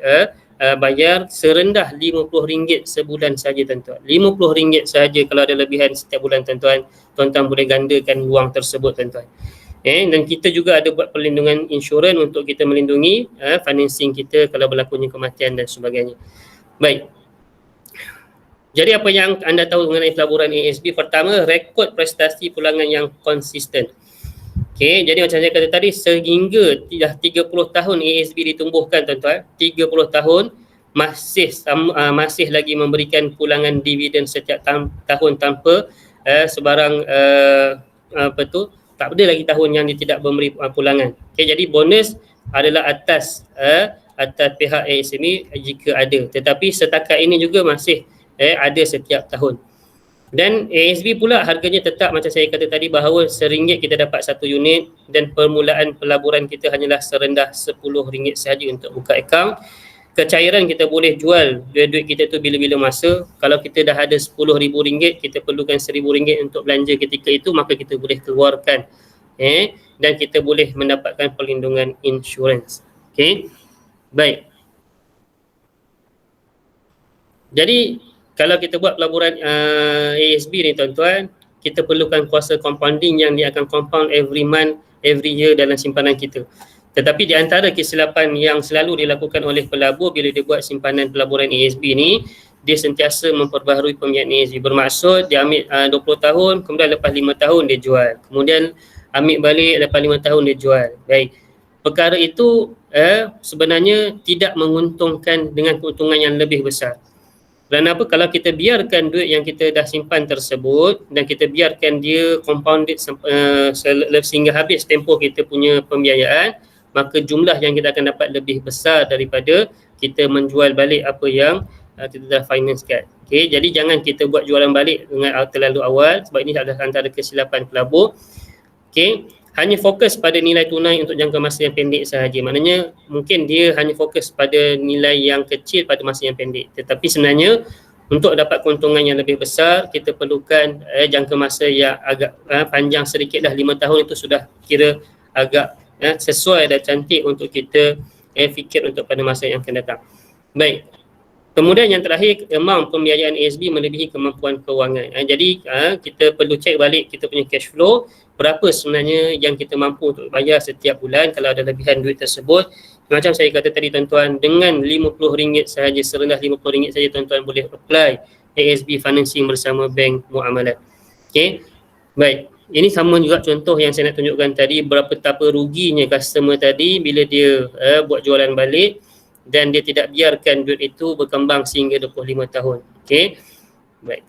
bayar serendah RM50 sebulan saja tuan-tuan. RM50 saja kalau ada lebihan setiap bulan tuan-tuan, tuan-tuan boleh gandakan wang tersebut tuan-tuan. Dan kita juga ada buat perlindungan insurans untuk kita melindungi financing kita kalau berlakunya kematian dan sebagainya. Baik. Jadi apa yang anda tahu mengenai pelaburan ASB? Pertama, rekod prestasi pulangan yang konsisten. Okey, jadi macam saya kata tadi, sehingga dah 30 tahun ASB ditumbuhkan tuan-tuan, 30 tahun masih lagi memberikan pulangan dividen setiap tahun tanpa sebarang tak ada lagi tahun yang dia tidak memberi pulangan. Okey, jadi bonus adalah atas pihak ASB jika ada, tetapi setakat ini juga masih ada setiap tahun. Dan ASB pula harganya tetap macam saya kata tadi bahawa RM1 kita dapat satu unit dan permulaan pelaburan kita hanyalah serendah RM10 sahaja untuk buka akaun. Kecairan kita boleh jual duit kita tu bila-bila masa. Kalau kita dah ada RM10,000, kita perlukan RM1,000 untuk belanja ketika itu, maka kita boleh keluarkan dan kita boleh mendapatkan perlindungan insurans. Okey. Baik. Jadi kalau kita buat pelaburan ASB ni tuan-tuan, kita perlukan kuasa compounding yang dia akan compound every month, every year dalam simpanan kita. Tetapi di antara kesilapan yang selalu dilakukan oleh pelabur bila dia buat simpanan pelaburan ASB ni, dia sentiasa memperbaharui pembinaan ASB. Bermaksud dia ambil 20 tahun, kemudian lepas 5 tahun dia jual. Kemudian ambil balik lepas 5 tahun dia jual. Baik. Perkara itu sebenarnya tidak menguntungkan dengan keuntungan yang lebih besar. Kerana apa? Kalau kita biarkan duit yang kita dah simpan tersebut dan kita biarkan dia compounded sehingga habis tempoh kita punya pembiayaan, maka jumlah yang kita akan dapat lebih besar daripada kita menjual balik apa yang kita dah financekan. Okay, jadi jangan kita buat jualan balik dengan terlalu awal, sebab ini adalah antara kesilapan pelabur. Okay, hanya fokus pada nilai tunai untuk jangka masa yang pendek sahaja. Maknanya mungkin dia hanya fokus pada nilai yang kecil pada masa yang pendek. Tetapi sebenarnya untuk dapat keuntungan yang lebih besar, kita perlukan jangka masa yang agak panjang sedikit dah. 5 tahun itu sudah kira agak sesuai dan cantik untuk kita fikir untuk pada masa yang akan datang. Baik. Kemudian yang terakhir, amount pembiayaan ASB melebihi kemampuan kewangan. Jadi kita perlu cek balik kita punya cash flow, berapa sebenarnya yang kita mampu untuk bayar setiap bulan kalau ada lebihan duit tersebut. Macam saya kata tadi tuan-tuan, dengan RM50 sahaja, serendah RM50 saja tuan-tuan boleh apply ASB financing bersama Bank Muamalat. Okey. Baik. Ini sama juga contoh yang saya nak tunjukkan tadi, berapa betapa ruginya customer tadi bila dia buat jualan balik dan dia tidak biarkan duit itu berkembang sehingga 25 tahun. Okey. Baik.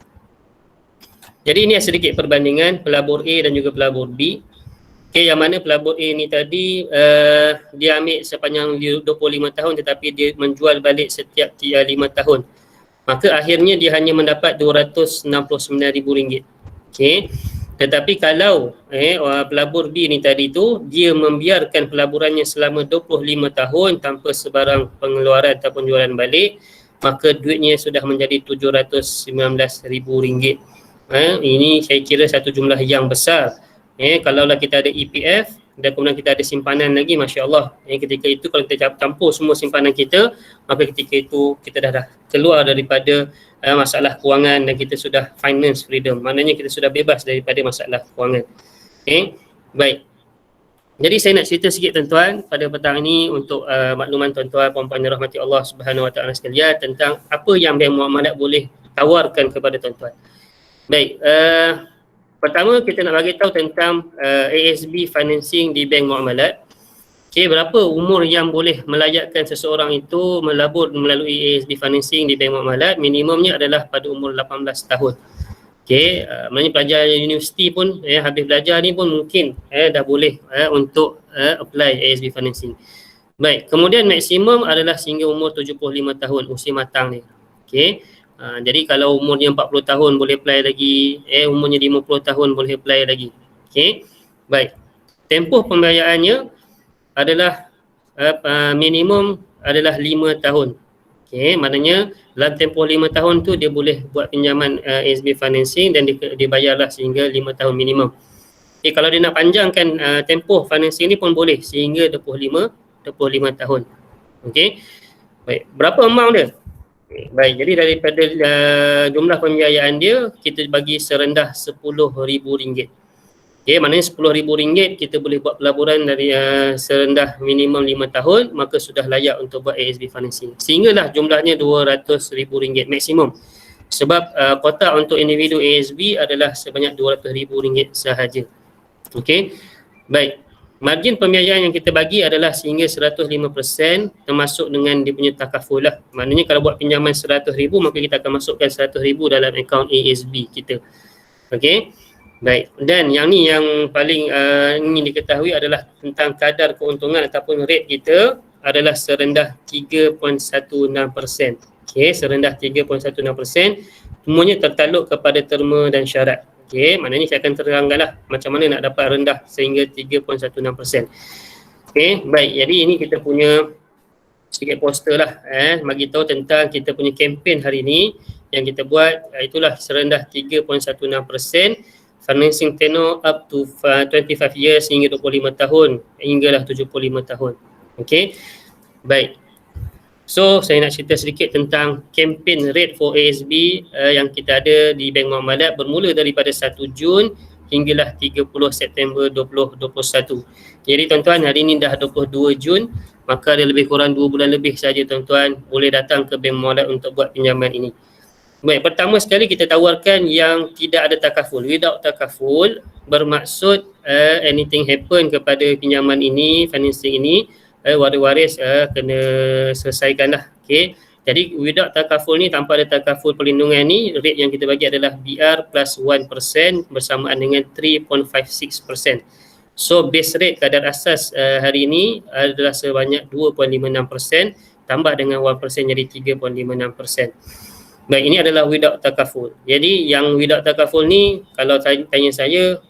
Jadi ini sedikit perbandingan pelabur A dan juga pelabur B. Okey, yang mana pelabur A ni tadi dia ambil sepanjang 25 tahun tetapi dia menjual balik setiap 5 tahun. Maka akhirnya dia hanya mendapat RM269,000. Okey. Tetapi kalau pelabur B ni tadi tu, dia membiarkan pelaburannya selama 25 tahun tanpa sebarang pengeluaran ataupun jualan balik, maka duitnya sudah menjadi RM719,000. Ini saya kira satu jumlah yang besar. Kalaulah kita ada EPF dan kemudian kita ada simpanan lagi, Masya Allah. Ketika itu kalau kita campur semua simpanan kita, maka ketika itu kita dah keluar daripada masalah kewangan dan kita sudah finance freedom. Maknanya kita sudah bebas daripada masalah kewangan. Baik. Jadi saya nak cerita sikit tuan-tuan pada petang ini untuk makluman tuan-tuan puan-puan yang rahmati Allah Subhanahu Wa Taala sekalian tentang apa yang Bank Muamalat boleh tawarkan kepada tuan-tuan. Baik, pertama kita nak bagi tahu tentang ASB financing di Bank Muamalat. Okey, berapa umur yang boleh melayakkan seseorang itu melabur melalui ASB financing di Bank Muamalat? Minimumnya adalah pada umur 18 tahun. Okey, maknanya pelajar universiti pun habis belajar ni pun mungkin dah boleh untuk apply ASB financing. Baik, kemudian maksimum adalah sehingga umur 75 tahun usia matang ni. Okey. Jadi kalau umurnya 40 tahun boleh apply lagi, umurnya 50 tahun boleh apply lagi. Okey. Baik. Tempoh pembayarannya adalah minimum adalah 5 tahun. Okey, maknanya dalam tempoh 5 tahun tu dia boleh buat pinjaman ASB financing dan dibayarlah sehingga 5 tahun minimum. Okey, kalau dia nak panjangkan tempoh financing ni pun boleh sehingga 25 tahun. Okey. Baik, berapa amount dia? Baik, jadi daripada jumlah pembiayaan dia, kita bagi serendah RM10,000. Okay, maknanya RM10,000 kita boleh buat pelaburan dari serendah minimum 5 tahun, maka sudah layak untuk buat ASB financing. Sehinggalah jumlahnya RM200,000 maksimum. Sebab kotak untuk individu ASB adalah sebanyak RM200,000 sahaja. Okey. Baik. Margin pembiayaan yang kita bagi adalah sehingga 105% termasuk dengan dia punya takaful lah. Maknanya kalau buat pinjaman RM100,000 maka kita akan masukkan RM100,000 dalam akaun ASB kita. Okey. Baik. Dan yang ni yang paling ingin diketahui adalah tentang kadar keuntungan ataupun rate kita adalah serendah 3.16%. Okey, serendah 3.16%. Semuanya tertakluk kepada terma dan syarat. Okey, maknanya saya akan terangkanlah macam mana nak dapat rendah sehingga 3.16%. Okey, baik. Jadi ini kita punya sedikit poster lah bagi tahu tentang kita punya kempen hari ini yang kita buat, itulah serendah 3.16%, financing tenor up to 25 years hingga 25 tahun hinggalah 75 tahun. Okey. Baik. So, saya nak cerita sedikit tentang campaign rate for ASB yang kita ada di Bank Muamalat bermula daripada 1 Jun hinggalah 30 September 2021. Jadi tuan-tuan, hari ini dah 22 Jun, maka ada lebih kurang 2 bulan lebih saja tuan-tuan boleh datang ke Bank Muamalat untuk buat pinjaman ini. Baik, pertama sekali kita tawarkan yang tidak ada takaful. Without takaful bermaksud anything happen kepada pinjaman ini, financing ini, waris-waris kena selesaikan lah. Okay. Jadi without takaful ni, tanpa ada takaful perlindungan ni, rate yang kita bagi adalah BR plus 1% bersamaan dengan 3.56%. So base rate kadar asas hari ini adalah sebanyak 2.56%, tambah dengan 1% jadi 3.56%. Baik, ini adalah without takaful. Jadi yang without takaful ni, kalau tanya saya,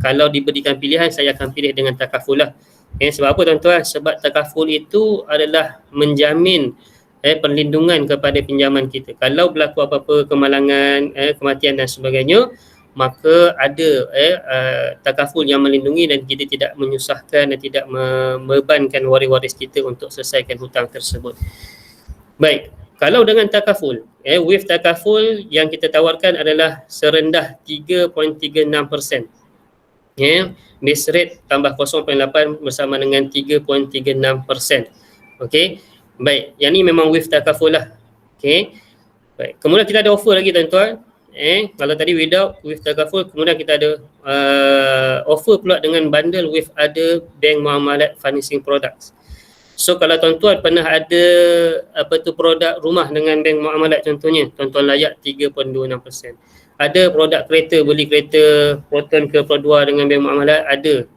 kalau diberikan pilihan, saya akan pilih dengan takaful lah. Sebab apa tuan-tuan? Sebab takaful itu adalah menjamin perlindungan kepada pinjaman kita. Kalau berlaku apa-apa kemalangan, kematian dan sebagainya, maka ada takaful yang melindungi dan kita tidak menyusahkan dan tidak membebankan waris-waris kita untuk selesaikan hutang tersebut. Baik, kalau dengan takaful, with takaful yang kita tawarkan adalah serendah 3.36%. Base rate tambah 0.8 bersama dengan 3.36%. Okey. Baik, yang ni memang with takaful lah. Okey. Baik, kemudian kita ada offer lagi tuan-tuan. Kalau tadi without, with takaful, kemudian kita ada offer pula dengan bundle with other Bank Muamalat financing products. So kalau tuan-tuan pernah ada produk rumah dengan Bank Muamalat contohnya, tuan-tuan layak 3.26%. Ada produk kereta, beli kereta Proton ke Pro 2 dengan Bank Muamalat, ada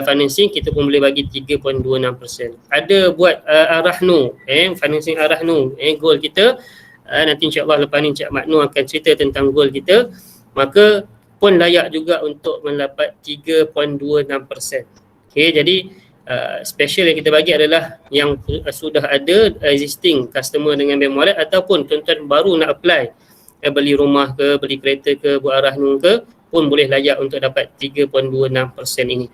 financing, kita pun boleh bagi 3.26%. Ada buat Arahnu, financing Arahnu, goal kita, nanti insyaAllah lepas ni Encik Maknu akan cerita tentang goal kita, maka pun layak juga untuk mendapat 3.26%. Okay, jadi special yang kita bagi adalah yang sudah ada existing customer dengan Bank Muamalat ataupun tuan-tuan baru nak apply, beli rumah ke, beli kereta ke, buat Arahnu ke, pun boleh layak untuk dapat 3.26% ini.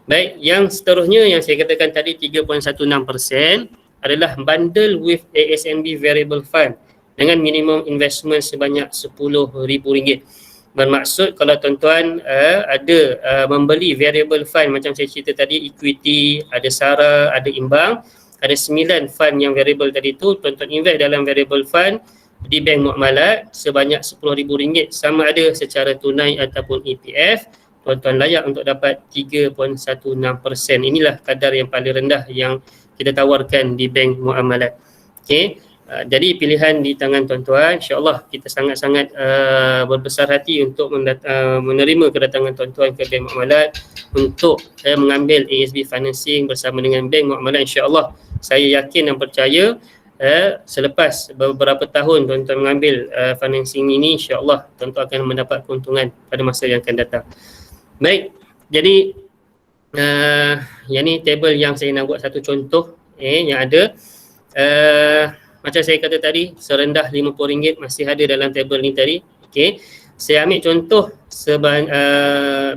Baik, yang seterusnya yang saya katakan tadi 3.16% adalah bundle with ASNB Variable Fund dengan minimum investment sebanyak RM10,000. Bermaksud kalau tuan-tuan ada membeli variable fund macam saya cerita tadi, equity, ada SARA, ada imbang, ada 9 fund yang variable tadi tu, tuan-tuan invest dalam variable fund di Bank Muamalat sebanyak RM10,000, sama ada secara tunai ataupun EPF, tuan-tuan layak untuk dapat 3.16%. Inilah kadar yang paling rendah yang kita tawarkan di Bank Muamalat. Okey. Jadi pilihan di tangan tuan-tuan. InsyaAllah kita sangat-sangat berbesar hati untuk menerima kedatangan tuan-tuan ke Bank Muamalat untuk mengambil ASB financing bersama dengan Bank Muamalat. InsyaAllah saya yakin dan percaya selepas beberapa tahun tuan-tuan mengambil financing ini, insyaAllah tuan-tuan akan mendapat keuntungan pada masa yang akan datang. Baik, jadi yang ni table yang saya nak buat satu contoh yang ada. Macam saya kata tadi, serendah RM50 masih ada dalam table ni tadi. Okay. Saya ambil contoh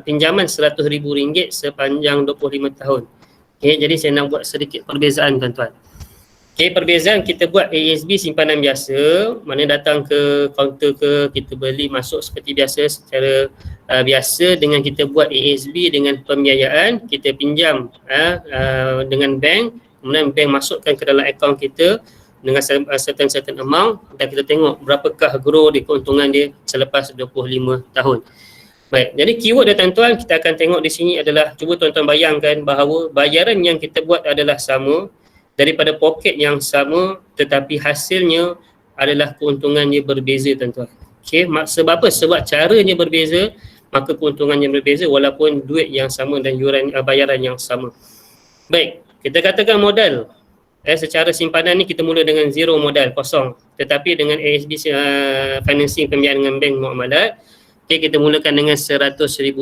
pinjaman RM100,000 sepanjang 25 tahun. Okay, jadi saya nak buat sedikit perbezaan tuan-tuan. Okay, perbezaan kita buat ASB simpanan biasa, mana datang ke kaunter ke, kita beli masuk seperti biasa secara biasa, dengan kita buat ASB dengan pembiayaan, kita pinjam dengan bank, kemudian bank masukkan ke dalam akaun kita dengan certain amount dan kita tengok berapakah grow di keuntungan dia selepas 25 tahun. Baik, jadi keyword dia tuan-tuan, kita akan tengok di sini adalah, cuba tuan-tuan bayangkan bahawa bayaran yang kita buat adalah sama, daripada poket yang sama, tetapi hasilnya adalah keuntungannya berbeza tuan-tuan. Okay, sebab apa? Sebab caranya berbeza, maka keuntungannya berbeza walaupun duit yang sama dan yuran bayaran yang sama. Baik, kita katakan modal. Secara simpanan ni kita mula dengan zero modal, kosong. Tetapi dengan ASB financing pembiayaan dengan bank muamalat, okay, kita mulakan dengan RM100,000.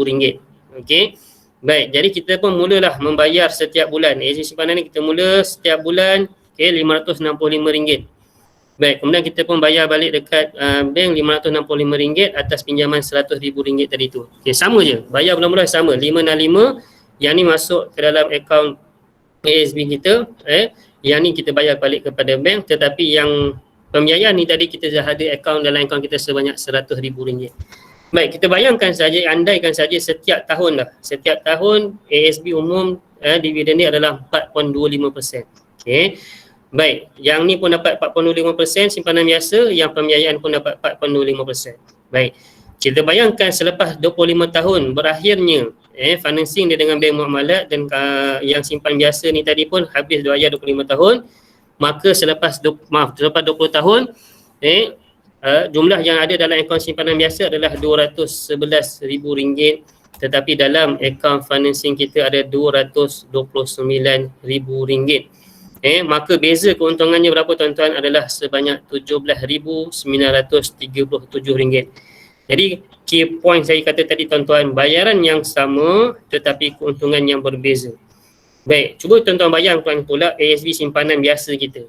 Okay. Baik, jadi kita pun mulalah membayar setiap bulan. ASB simpanan ni kita mula setiap bulan, okay, RM565. Baik, kemudian kita pun bayar balik dekat bank RM565 atas pinjaman RM100,000 tadi tu. Okay, sama je, bayar bulan-bulan sama, 565, yang ni masuk ke dalam akaun ASB kita, yang ni kita bayar balik kepada bank, tetapi yang pembiayaan ni tadi kita dah ada akaun dalam akaun kita sebanyak RM100,000. Baik, kita bayangkan saja, andaikan saja setiap tahun lah. Setiap tahun ASB umum dividen dia adalah 4.25%. Okay. Baik, yang ni pun dapat 4.25% simpanan biasa, yang pembiayaan pun dapat 4.25%. Baik, kita bayangkan selepas 25 tahun berakhirnya financing dia dengan bank muamalat dan yang simpan biasa ni tadi pun habis bayar 25 tahun, maka selepas 20 tahun jumlah yang ada dalam akaun simpanan biasa adalah RM211,000, tetapi dalam akaun financing kita ada RM229,000. Maka beza keuntungannya berapa tuan-tuan? Adalah sebanyak RM17,937. Jadi key point saya kata tadi tuan-tuan, bayaran yang sama tetapi keuntungan yang berbeza. Baik, cuba tuan-tuan bayangkan pula ASB simpanan biasa kita.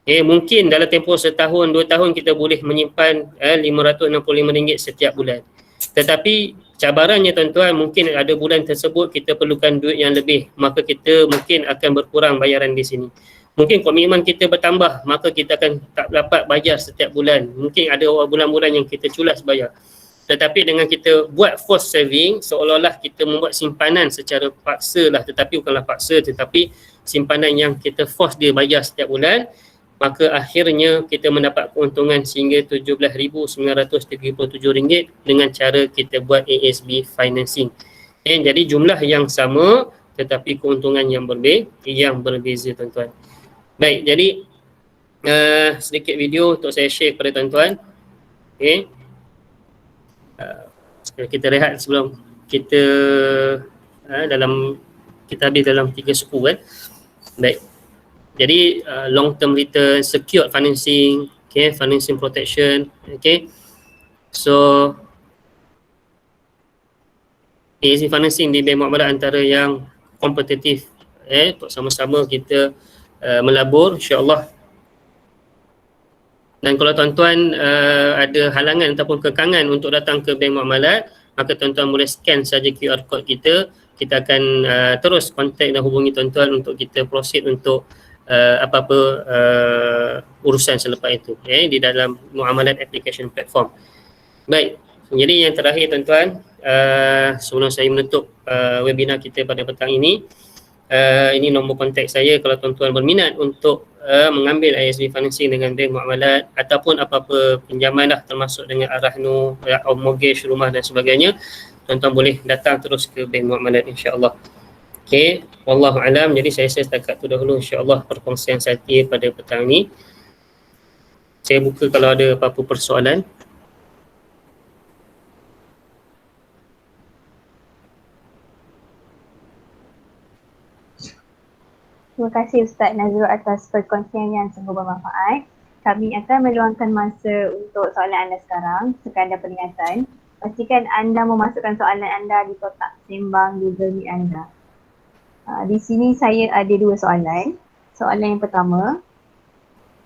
Mungkin dalam tempoh setahun, 2 tahun kita boleh menyimpan RM565 setiap bulan. Tetapi cabarannya tuan-tuan, mungkin ada bulan tersebut kita perlukan duit yang lebih, maka kita mungkin akan berkurang bayaran di sini. Mungkin komitmen kita bertambah, maka kita akan tak dapat bayar setiap bulan. Mungkin ada bulan-bulan yang kita culas bayar. Tetapi dengan kita buat forced saving, seolah-olah kita membuat simpanan secara paksa lah, tetapi bukanlah paksa, tetapi simpanan yang kita force dia bayar setiap bulan, maka akhirnya kita mendapat keuntungan sehingga RM17,937 dengan cara kita buat ASB financing. Jadi jumlah yang sama tetapi keuntungan yang berbeza tuan-tuan. Baik, jadi sedikit video untuk saya share kepada tuan-tuan. Kita rehat sebelum kita kita habis dalam 3 suku kan. Baik. Jadi long term return, secured financing, okay, financing protection, okay. So ASB financing di bank muamalat antara yang kompetitif, untuk sama-sama kita melabur insya-Allah. Dan kalau tuan-tuan ada halangan ataupun kekangan untuk datang ke bank muamalat, maka tuan-tuan boleh scan saja QR code kita. Kita akan terus kontak dan hubungi tuan-tuan untuk kita proceed untuk apa-apa urusan selepas itu di dalam muamalat application platform. Baik, jadi yang terakhir tuan-tuan, sebelum saya menutup webinar kita pada petang ini, ini nombor kontak saya kalau tuan-tuan berminat untuk mengambil ASB financing dengan bank muamalat ataupun apa-apa pinjaman lah, termasuk dengan Arahnu, mortgage, rumah dan sebagainya, tuan-tuan boleh datang terus ke bank muamalat insya-Allah. Okey, wallahu alam. Jadi saya setakat tu dahulu insya-Allah perkongsian saya pada petang ni. Saya buka kalau ada apa-apa persoalan. Terima kasih Ustaz Nazrul atas perkongsian yang sungguh bermanfaat. Kami akan meluangkan masa untuk soalan anda sekarang. Sekadar peringatan, pastikan anda memasukkan soalan anda di kotak sembang Google Meet anda. Di sini saya ada 2 soalan. Soalan yang pertama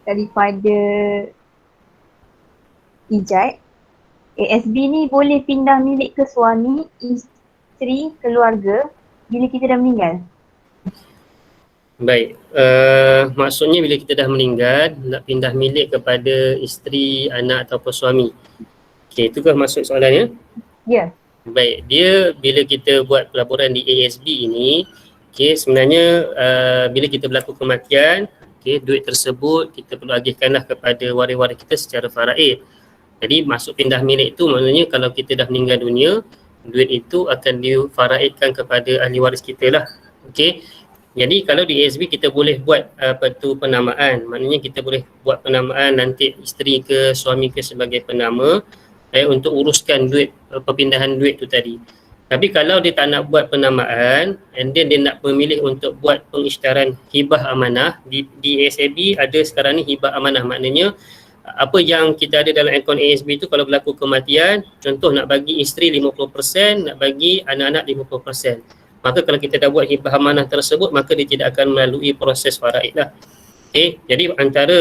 daripada Ijat. ASB ni boleh pindah milik ke suami, isteri, keluarga bila kita dah meninggal? Baik, maksudnya bila kita dah meninggal, nak pindah milik kepada isteri, anak ataupun suami. Okey, itukah maksud soalannya? Ya. Baik, dia bila kita buat pelaburan di ASB ini, okey, sebenarnya bila kita berlaku kematian, okey, duit tersebut kita perlu agihkanlah kepada waris-waris kita secara faraid. Jadi masuk pindah milik itu maknanya kalau kita dah meninggal dunia, duit itu akan difaraidkan kepada ahli waris kita lah. Okey. Jadi kalau di ASB kita boleh buat penamaan, maknanya kita boleh buat penamaan nanti isteri ke suami ke sebagai penama untuk uruskan duit, perpindahan duit tu tadi. Tapi kalau dia tak nak buat penamaan and then dia nak memilih untuk buat pengisytiharan hibah amanah, di ASAB ada sekarang ni hibah amanah, maknanya apa yang kita ada dalam akaun ASB tu kalau berlaku kematian, contoh nak bagi isteri 50%, nak bagi anak-anak 50%. Maka kalau kita dah buat hibah amanah tersebut, maka dia tidak akan melalui proses faraid lah. Okay, jadi antara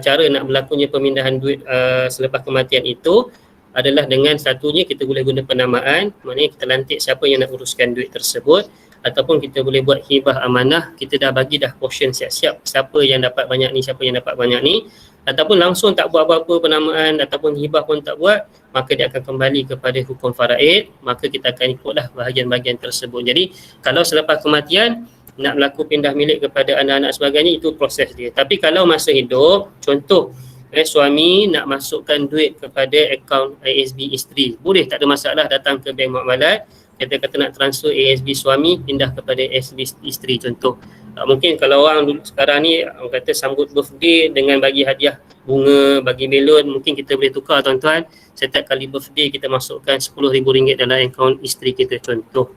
cara nak berlakunya pemindahan duit selepas kematian itu adalah dengan satunya kita boleh guna penamaan, maknanya kita lantik siapa yang nak uruskan duit tersebut, ataupun kita boleh buat hibah amanah, kita dah bagi dah portion siap-siap siapa yang dapat banyak ni, siapa yang dapat banyak ni, ataupun langsung tak buat apa-apa penamaan ataupun hibah pun tak buat, maka dia akan kembali kepada hukum faraid, maka kita akan ikutlah bahagian-bahagian tersebut. Jadi kalau selepas kematian nak berlaku pindah milik kepada anak-anak sebagainya, itu proses dia. Tapi kalau masa hidup, contoh suami nak masukkan duit kepada akaun ASB isteri, boleh, tak ada masalah, datang ke bank muamalat, kita kata nak transfer ASB suami pindah kepada ASB isteri contoh. Mungkin kalau orang dulu sekarang ni orang kata sambut birthday dengan bagi hadiah bunga, bagi belon, mungkin kita boleh tukar tuan-tuan, setiap kali birthday kita masukkan RM10,000 dalam akaun isteri kita contoh.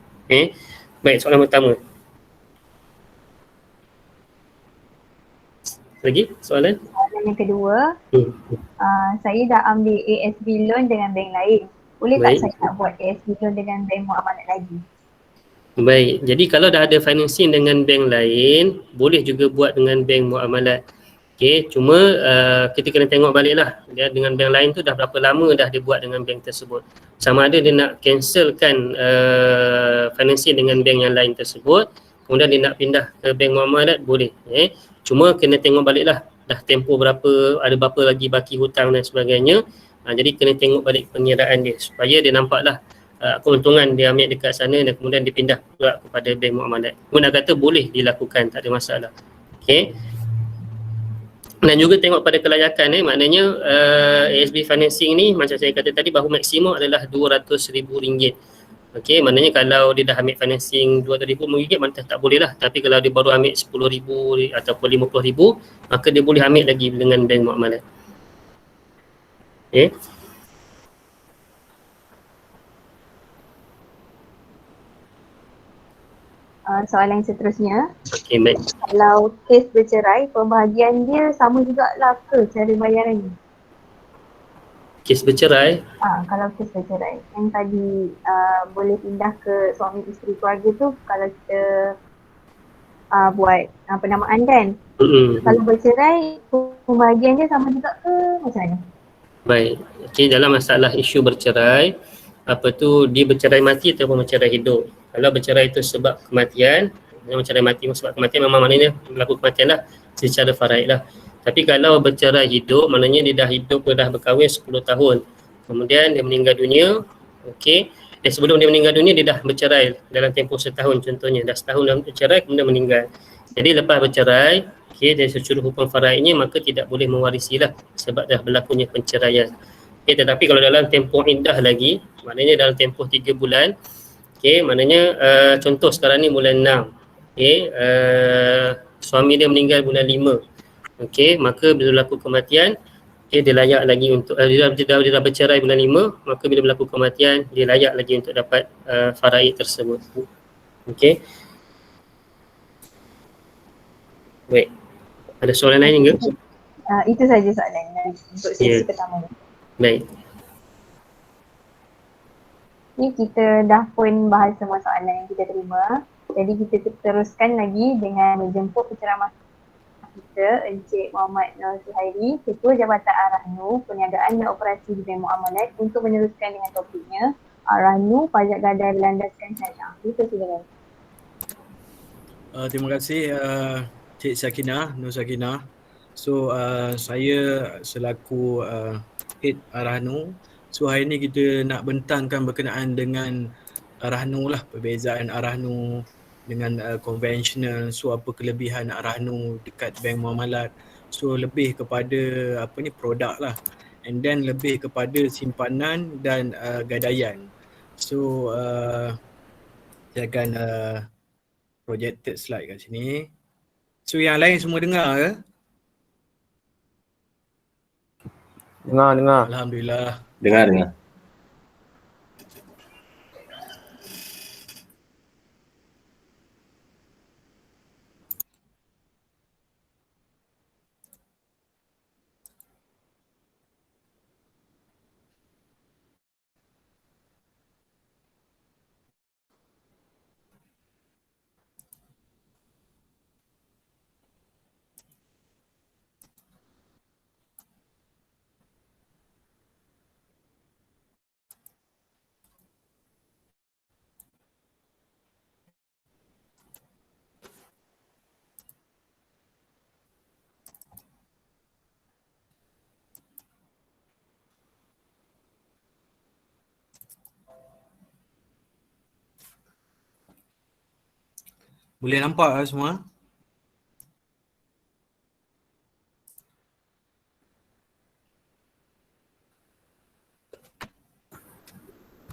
Baik, soalan pertama. Lagi soalan? Soalan yang kedua, saya dah ambil ASB loan dengan bank lain. Boleh tak saya nak buat ASB loan dengan bank muamalat lagi? Baik, jadi kalau dah ada financing dengan bank lain, boleh juga buat dengan bank muamalat. Okey, cuma kita kena tengok baliklah dia dengan bank lain tu dah berapa lama dah dia buat dengan bank tersebut. Sama ada dia nak cancelkan financing dengan bank yang lain tersebut, kemudian dia nak pindah ke bank muamalat, boleh. Cuma kena tengok baliklah dah tempoh berapa, ada berapa lagi baki hutang dan sebagainya. Jadi kena tengok balik pengiraan dia supaya dia nampaklah keuntungan dia ambil dekat sana dan kemudian dipindah pula kepada bank muamalat. Pun nak kata boleh dilakukan, tak ada masalah. Okey. Dan juga tengok pada kelayakan maknanya ASB financing ni macam saya kata tadi bahawa maksimum adalah RM200,000. Okey, maknanya kalau dia dah ambil financing RM200,000 macam tak boleh lah. Tapi kalau dia baru ambil RM10,000 ataupun RM50,000, maka dia boleh ambil lagi dengan bank muamalat. Okey. Soalan seterusnya, baik. Kalau kes bercerai, pembahagian dia sama jugalah ke cara bayaran ni? Kes bercerai? Kalau kes bercerai, yang tadi boleh pindah ke suami isteri keluarga tu kalau kita buat penamaan kan. Kalau bercerai, pembahagian dia sama juga ke macam mana? Baik, okay, dalam masalah isu bercerai, dia bercerai mati ataupun bercerai hidup. Kalau bercerai itu sebab kematian, bercerai mati sebab kematian memang maknanya berlaku kematian lah secara faraid lah. Tapi kalau bercerai hidup, maknanya dia dah hidup, dah berkahwin 10 tahun. Kemudian dia meninggal dunia, okey. Dan sebelum dia meninggal dunia, dia dah bercerai dalam tempoh setahun contohnya. Dah setahun dalam bercerai, kemudian meninggal. Jadi lepas bercerai, okey, dari seluruh hukum faraidnya, maka tidak boleh mewarisilah sebab dah berlakunya penceraian. Okay, tetapi kalau dalam tempoh iddah lagi, maknanya dalam tempoh 3 bulan, okay, maknanya contoh sekarang ni bulan 6, okay, suami dia meninggal bulan 5, okay, maka bila berlaku kematian, okay, dia layak lagi untuk, dia dah bercerai bulan 5, maka bila berlaku kematian, dia layak lagi untuk dapat faraid tersebut. Okay. Baik, ada soalan lain ke? Itu saja soalan untuk sesi pertama. Baik. Ni kita dah pun bahas semua soalan yang kita terima. Jadi kita teruskan lagi dengan menjemput penceramah kita, Encik Muhammad Nur Suhairi, Ketua Jabatan Ar-Rahnu, Perniagaan dan Operasi di Bank Muamalat, untuk meneruskan dengan topiknya Ar-Rahnu Pajak Gadai Berlandaskan Syariah. Kita silakan. Terima kasih Cik Sakinah, Nur Sakinah. So saya selaku head Arahnu. So hari ni kita nak bentangkan berkenaan dengan Arahnu lah, perbezaan Arahnu dengan konvensional. So apa kelebihan Arahnu dekat bank muamalat. So lebih kepada produk lah. And then lebih kepada simpanan dan gadaian. So saya akan projected slide kat sini. So yang lain semua dengar ke? Dengar. Alhamdulillah. Dengar. Boleh nampak lah semua?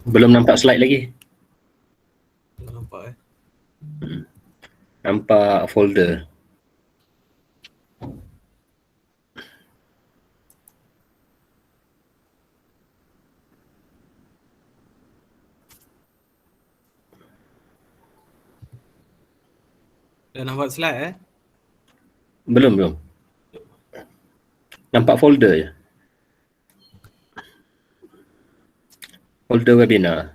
Belum nampak slide lagi. Boleh nampak Nampak folder. Dah nampak slide Belum. Nampak folder je. Folder webinar.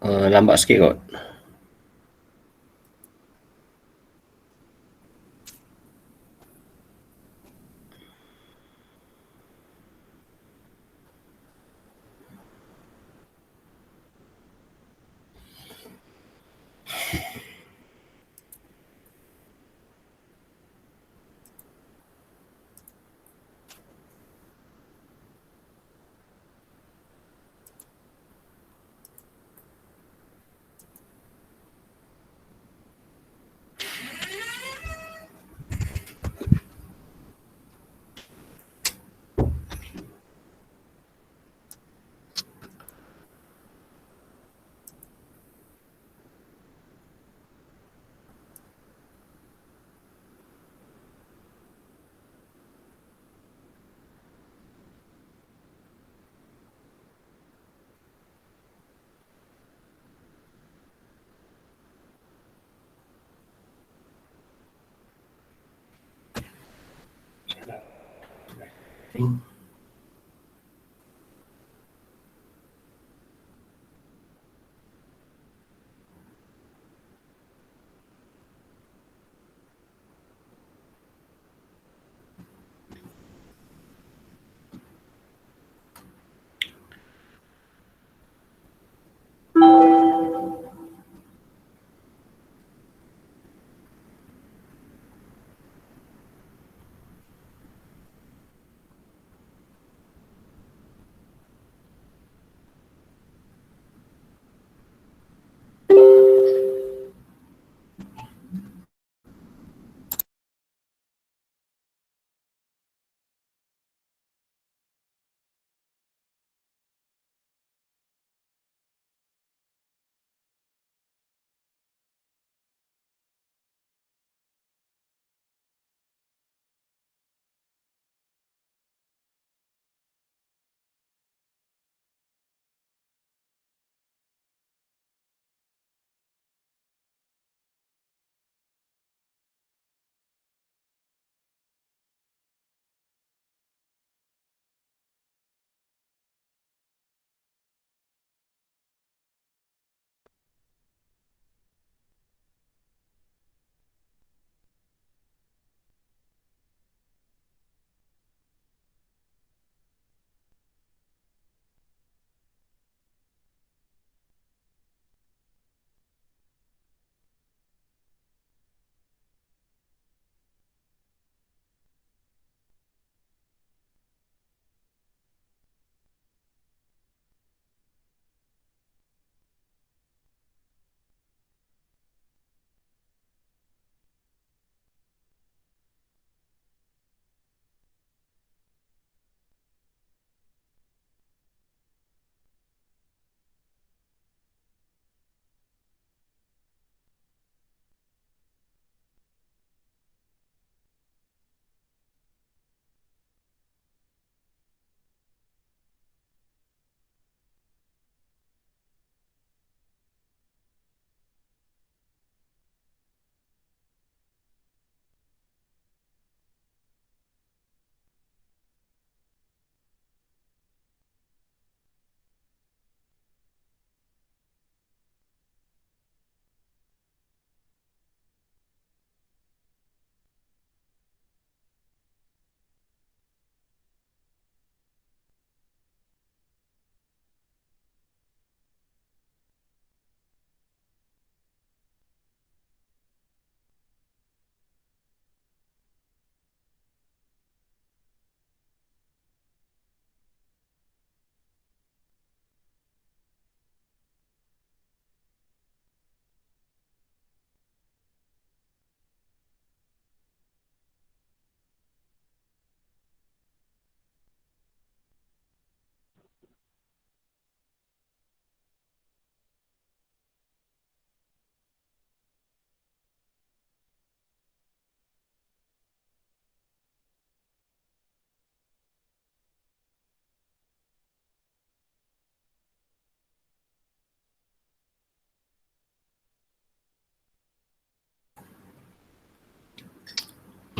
Lambat sikit kot.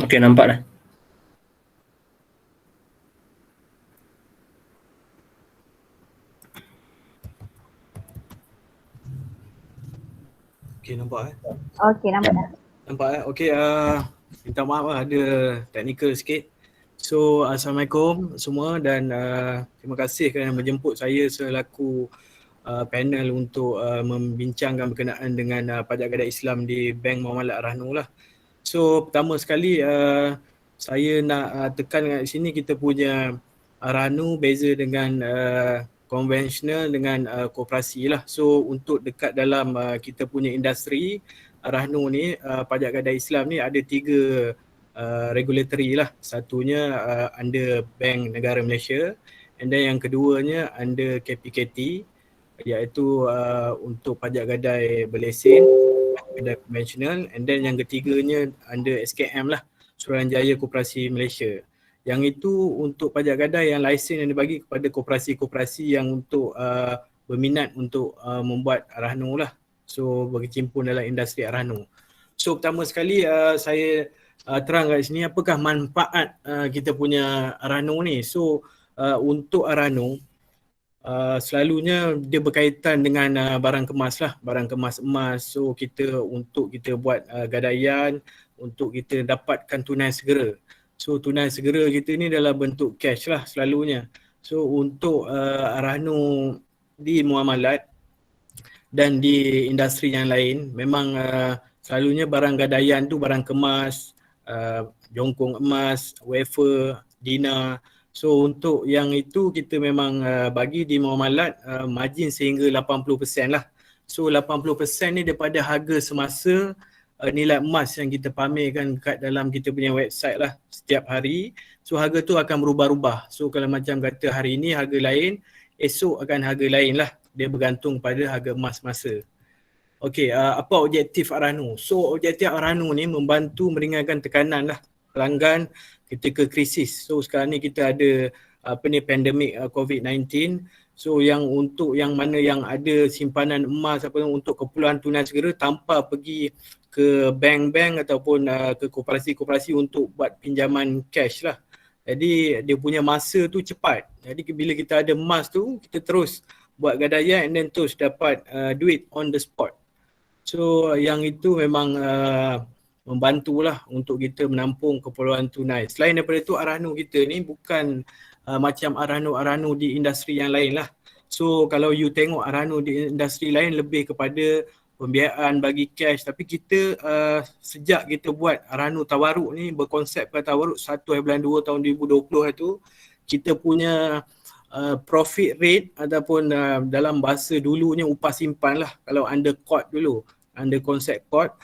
Okey, nampak dah. Okey, nampak Okey, nampak dah. Nampak Okey, minta maaf ada technical sikit. So, Assalamualaikum semua dan terima kasih kerana menjemput saya selaku panel untuk membincangkan berkenaan dengan pajak gadai Islam di Bank Muamalat Ar-Rahnu lah. So, pertama sekali saya nak tekan kat sini kita punya Ar-Rahnu beza dengan konvensional dengan koperasi lah. So, untuk dekat dalam kita punya industri Ar-Rahnu ni, pajak gadai Islam ni ada 3 regulatory lah. Satunya under Bank Negara Malaysia, and then yang keduanya under KPKT, iaitu untuk pajak gadai berlesen, gadai konvensional, and then yang ketiganya under SKM lah, Suruhanjaya Koperasi Malaysia. Yang itu untuk pajak gadai yang lesen yang dibagi kepada koperasi-koperasi yang untuk berminat untuk membuat Ar-Rahnu lah. So berkecimpung dalam industri Ar-Rahnu. So pertama sekali saya terang kat sini apakah manfaat kita punya Ar-Rahnu ni. So untuk Ar-Rahnu selalunya dia berkaitan dengan barang kemas lah, barang kemas emas. So untuk kita buat gadaian, untuk kita dapatkan tunai segera. So tunai segera kita ni dalam bentuk cash lah selalunya. So untuk Ar-Rahnu di muamalat dan di industri yang lain memang selalunya barang gadaian tu barang kemas, jongkong emas, wafer, dinar. So untuk yang itu kita memang bagi di muamalat margin sehingga 80% lah. So 80% ni daripada harga semasa nilai emas yang kita pamerkan kat dalam kita punya website lah setiap hari. So harga tu akan berubah-ubah. So kalau macam kata hari ni harga lain, esok akan harga lain lah. Dia bergantung pada harga emas masa. Okey, apa objektif Ar-Rahnu? So objektif Ar-Rahnu ni membantu meringankan tekanan lah pelanggan ketika krisis. So sekarang ni kita ada pandemik COVID-19. So yang untuk yang mana yang ada simpanan emas untuk keperluan tunai segera tanpa pergi ke bank-bank ataupun ke koperasi-koperasi untuk buat pinjaman cash lah. Jadi dia punya masa tu cepat. Jadi bila kita ada emas tu, kita terus buat gadaian and then terus dapat duit on the spot. So yang itu memang membantulah untuk kita menampung keperluan tunai. Selain daripada itu, Ar-Rahnu kita ni bukan macam Ar-Rahnu di industri yang lain lah. So kalau you tengok Ar-Rahnu di industri lain lebih kepada pembiayaan bagi cash, tapi kita sejak kita buat Ar-Rahnu Tawaruk ni berkonsepkan Tawaruk 1/2 tahun 2020 itu, kita punya profit rate ataupun dalam bahasa dulunya upah simpan lah, kalau under code dulu, under konsep code,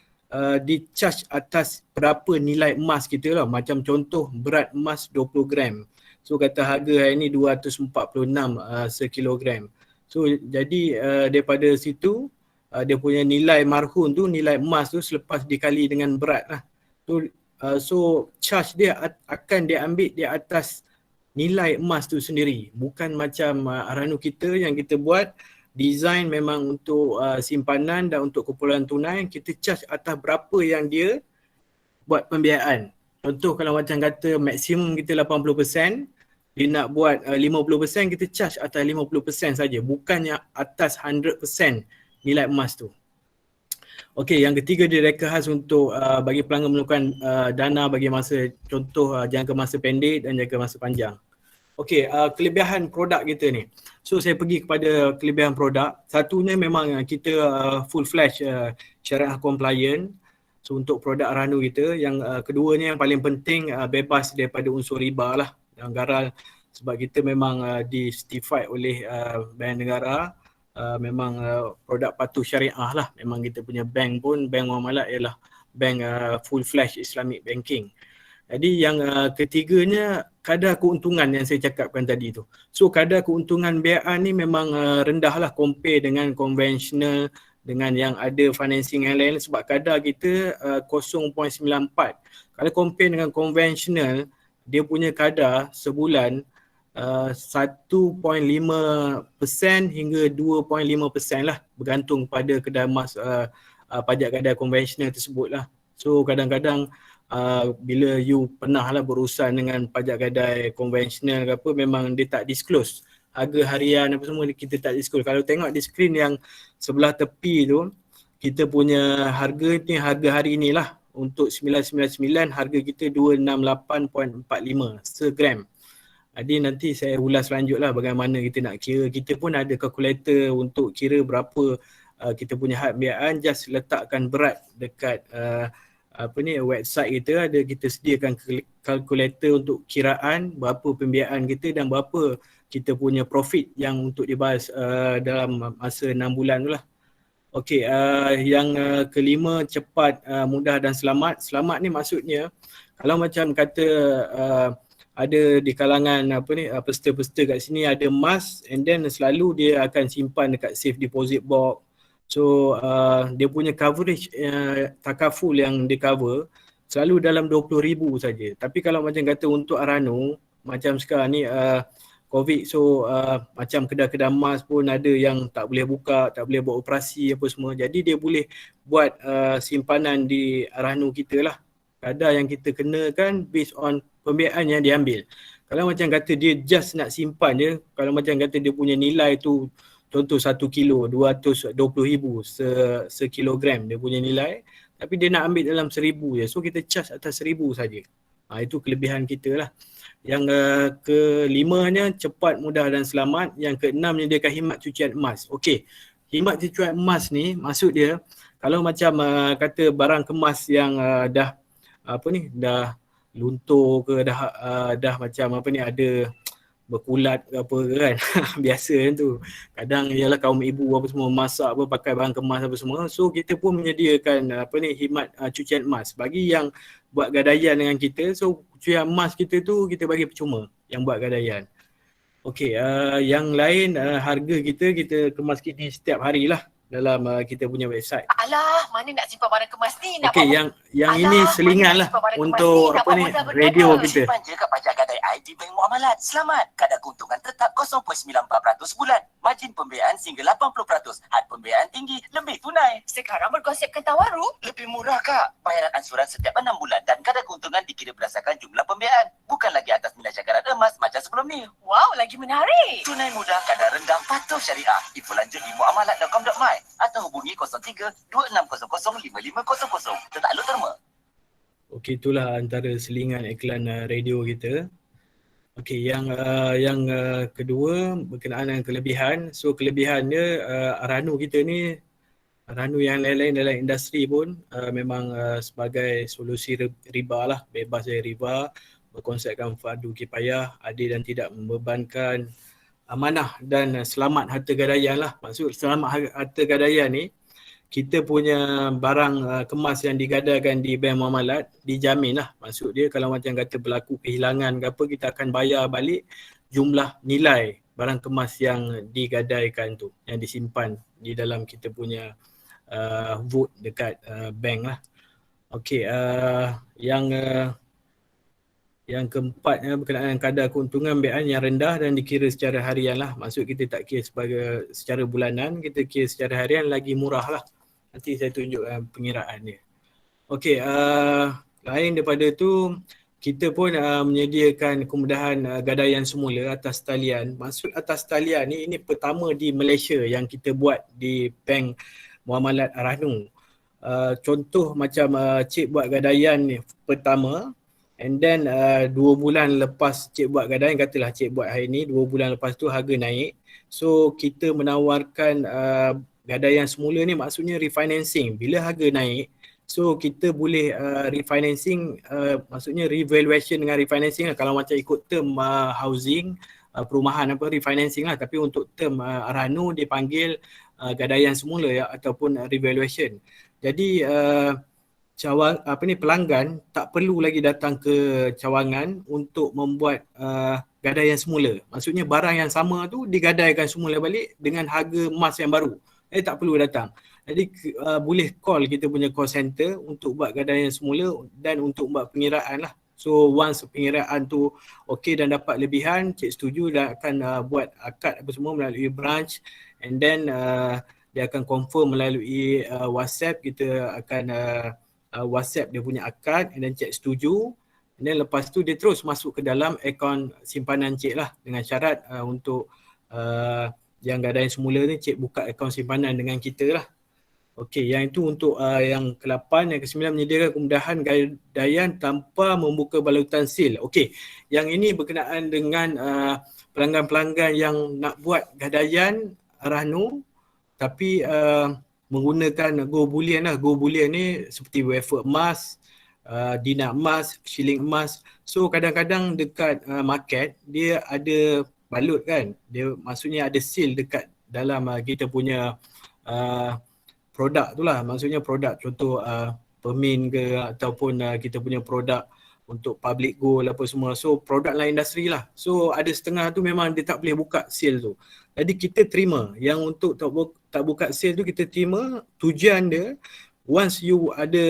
di charge atas berapa nilai emas kita lah. Macam contoh berat emas 20 gram. So kata harga hari ni 246 sekilogram. So jadi daripada situ dia punya nilai marhun tu, nilai emas tu selepas dikali dengan berat lah. So charge dia akan dia ambil di atas nilai emas tu sendiri. Bukan macam Ar-Rahnu kita yang kita buat design memang untuk simpanan dan untuk keperluan tunai, kita charge atas berapa yang dia buat pembiayaan. Contoh kalau macam kata maksimum kita 80%, dia nak buat 50%, kita charge atas 50% saja, bukannya atas 100% nilai emas tu. Okey, yang ketiga dia reka khas untuk bagi pelanggan memerlukan dana bagi masa, contoh jangka masa pendek dan jangka masa panjang. Okey, kelebihan produk kita ni. So saya pergi kepada kelebihan produk. Satunya memang kita full flash syariah compliant. So untuk produk Ar-Rahnu kita. Yang keduanya yang paling penting bebas daripada unsur riba lah, anggaran, sebab kita memang di-certified oleh Bank Negara. Memang produk patuh syariah lah. Memang kita punya bank pun, bank muamalat ialah bank full flash Islamic banking. Jadi yang ketiganya kadar keuntungan yang saya cakapkan tadi tu. So kadar keuntungan biayaan ni memang rendah lah compare dengan konvensional, dengan yang ada financing yang lain, sebab kadar kita 0.94. Kalau compare dengan konvensional, dia punya kadar sebulan 1.5% hingga 2.5% lah, bergantung pada kedai emas pajak kadar konvensional tersebut lah. So kadang-kadang bila you pernah lah berurusan dengan pajak gadai konvensional ke apa, memang dia tak disclose harga harian apa semua, kita tak disclose. Kalau tengok di skrin yang sebelah tepi tu, kita punya harga ni harga hari ni lah. Untuk 999 harga kita 268.45 segram. Jadi nanti saya ulas lanjut lah bagaimana kita nak kira. Kita pun ada kalkulator untuk kira berapa kita punya had pembiayaan. Just letakkan berat dekat website kita, ada kita sediakan kalkulator untuk kiraan berapa pembiayaan kita dan berapa kita punya profit yang untuk dibahas dalam masa 6 bulan tu lah. Okey, yang kelima, cepat, mudah dan selamat. Selamat ni maksudnya kalau macam kata ada di kalangan peserta-peserta kat sini ada emas, and then selalu dia akan simpan dekat safe deposit box. So dia punya coverage takaful yang dia cover selalu dalam 20,000 saja. Tapi kalau macam kata untuk Arano, macam sekarang ni COVID, so macam kedai-kedai emas pun ada yang tak boleh buka, tak boleh buat operasi apa semua. Jadi dia boleh buat simpanan di Arano kita lah. Kadar yang kita kenakan based on pembiayaan yang diambil. Kalau macam kata dia just nak simpan je, kalau macam kata dia punya nilai tu contoh 1 kilo 220,000 sekilogram dia punya nilai, tapi dia nak ambil dalam 1,000 je. So kita charge atas 1,000 saja. Itu kelebihan kita lah. Yang kelimanya cepat, mudah dan selamat. Yang keenamnya dia akan himat cucian emas. Okey, himat cucian emas ni maksud dia kalau macam kata barang kemas yang dah luntur ke, dah macam ada berkulat ke apa kan. Biasa kan tu. Kadang ialah kaum ibu apa semua masak apa pakai bahan kemas apa semua. So kita pun menyediakan himat cucian emas bagi yang buat gadaian dengan kita. So cucian emas kita tu kita bagi percuma yang buat gadaian. Okey, yang lain harga kita kemas kini setiap hari lah dalam kita punya website. Alah, mana nak simpan barang kemas ni? Okey, yang ini selingan lah untuk radio kita. Simpan je kat pajak gadai ID Bank Muamalat. Selamat. Kadar keuntungan tetap 0.94% bulan. Margin pembiayaan sehingga 80%. Had pembiayaan tinggi, lebih tunai. Sekarang berkonsepkan tawaru. Lebih murah kak. Bayaran ansuran setiap 6 bulan dan kadar keuntungan dikira berdasarkan jumlah pembiayaan. Bukan lagi atas nilai cakaran emas macam sebelum ni. Wow, lagi menarik. Tunai mudah, kadar rendah, patuh syariah. Info lanjut di muamalat.com.my atau hubungi 03-2600-5500. Tertakluk terma. Okey, itulah antara selingan iklan radio kita. Okey, yang kedua berkenaan dengan kelebihan. So kelebihannya Arano kita ni, Arano yang lain-lain dalam industri pun memang sebagai solusi riba lah, bebas dari riba, berkonsepkan fardu kifayah, adil dan tidak membebankan, amanah dan selamat harta gadaian lah. Maksud selamat harta gadaian ni, kita punya barang kemas yang digadaikan di Bank Muamalat dijamin lah. Maksud dia kalau macam kata berlaku kehilangan ke apa, kita akan bayar balik jumlah nilai barang kemas yang digadaikan tu, yang disimpan di dalam kita punya vote dekat bank lah. Okey, yang keempat berkenaan kadar keuntungan pembiayaan yang rendah dan dikira secara harian lah. Maksud kita tak kira secara bulanan, kita kira secara harian, lagi murah lah. Nanti saya tunjukkan pengiraan dia. Okey, lain daripada tu, kita pun menyediakan kemudahan gadaian semula atas talian. Maksud atas talian ni, ini pertama di Malaysia yang kita buat di Bank Muamalat Arano. Contoh macam cik buat gadaian ni pertama, and then 2 bulan lepas cik buat gadaian, katalah cik buat hari ni, 2 bulan lepas tu harga naik. So kita menawarkan gadaian semula ni, maksudnya refinancing. Bila harga naik, so kita boleh refinancing, maksudnya revaluation dengan refinancing lah. Kalau macam ikut term housing, perumahan refinancing lah. Tapi untuk term Arano dipanggil gadaian semula ya, ataupun revaluation. Jadi pelanggan tak perlu lagi datang ke cawangan untuk membuat gadaian semula. Maksudnya barang yang sama tu digadaikan semula balik dengan harga emas yang baru. Tak perlu datang. Jadi boleh call kita punya call center untuk buat gadaian semula dan untuk buat pengiraan lah. So once pengiraan tu okey dan dapat lebihan, cik setuju dan akan buat akad apa semua melalui branch, and then dia akan confirm melalui WhatsApp. Kita akan WhatsApp dia punya akad and then cik setuju. And then lepas tu dia terus masuk ke dalam akaun simpanan cik lah dengan syarat untuk yang gadaian semula ni cik buka akaun simpanan dengan kita lah. Okey, yang itu untuk yang ke-8. Yang ke-9 menyediakan kemudahan gadaian tanpa membuka balutan sil. Okey, yang ini berkenaan dengan pelanggan-pelanggan yang nak buat gadaian Rahno tapi menggunakan Go Bullion lah. Go Bullion ni seperti wafer emas, dinar emas, shilling emas. So kadang-kadang dekat market dia ada balut kan. Dia maksudnya ada seal dekat dalam kita punya produk tu lah. Maksudnya produk contoh Permin ke ataupun kita punya produk untuk public gold apa semua. So produk lain industri lah. So ada setengah tu memang dia tak boleh buka seal tu. Jadi kita terima yang untuk tak buka seal tu, kita terima tujuan dia. Once you ada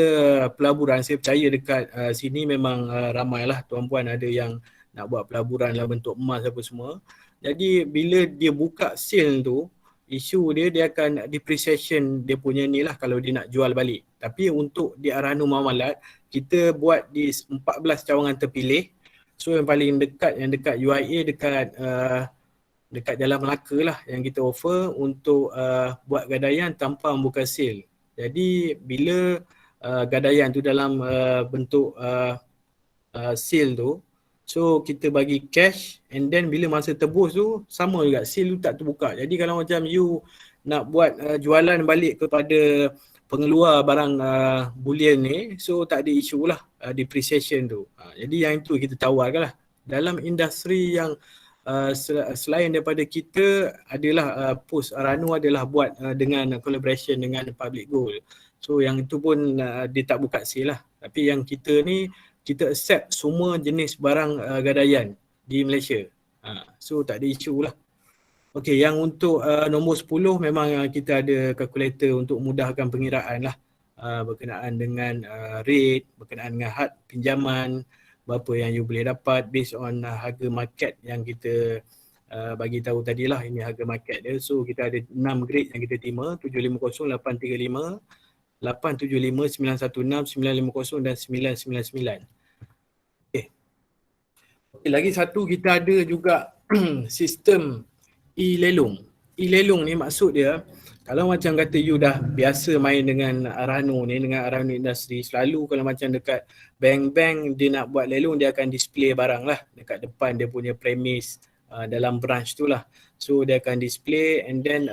pelaburan, saya percaya dekat sini memang ramai lah tuan-puan ada yang nak buat pelaburan dalam bentuk emas apa semua. Jadi bila dia buka seal tu, isu dia akan depreciation dia punya ni lah kalau dia nak jual balik. Tapi untuk di Rahno Muamalat, kita buat di 14 cawangan terpilih. So yang paling dekat, yang dekat UIA, dekat Jalan Melaka lah yang kita offer untuk buat gadaian tanpa membuka seal. Jadi bila gadaian tu dalam bentuk seal tu, so kita bagi cash and then bila masa tebus tu sama juga seal tu tak terbuka. Jadi kalau macam you nak buat jualan balik kepada pengeluar barang bullion ni, so tak ada isu lah depreciation tu. Jadi yang itu kita tawarkan lah. Dalam industri yang selain daripada kita adalah Post Rahno adalah buat dengan collaboration dengan Public Gold. So yang itu pun dia tak buka seal lah. Tapi yang kita ni kita accept semua jenis barang gadaian di Malaysia. So tak ada isu lah. Okey, yang untuk nombor 10 memang kita ada kalkulator untuk mudahkan pengiraan lah. Berkenaan dengan rate, berkenaan dengan had pinjaman, berapa yang you boleh dapat based on harga market yang kita bagi tahu tadi lah. Ini harga market dia. So kita ada 6 grade yang kita terima, 750, 835, 875, 916, 950 dan 999. Okay, lagi satu kita ada juga sistem e-lelong. E-lelong ni maksud dia, kalau macam kata you dah biasa main dengan Rahno ni, dengan Rahno Industri, selalu kalau macam dekat bank-bank dia nak buat lelong, dia akan display barang lah dekat depan dia punya premise dalam branch tu lah. So dia akan display and then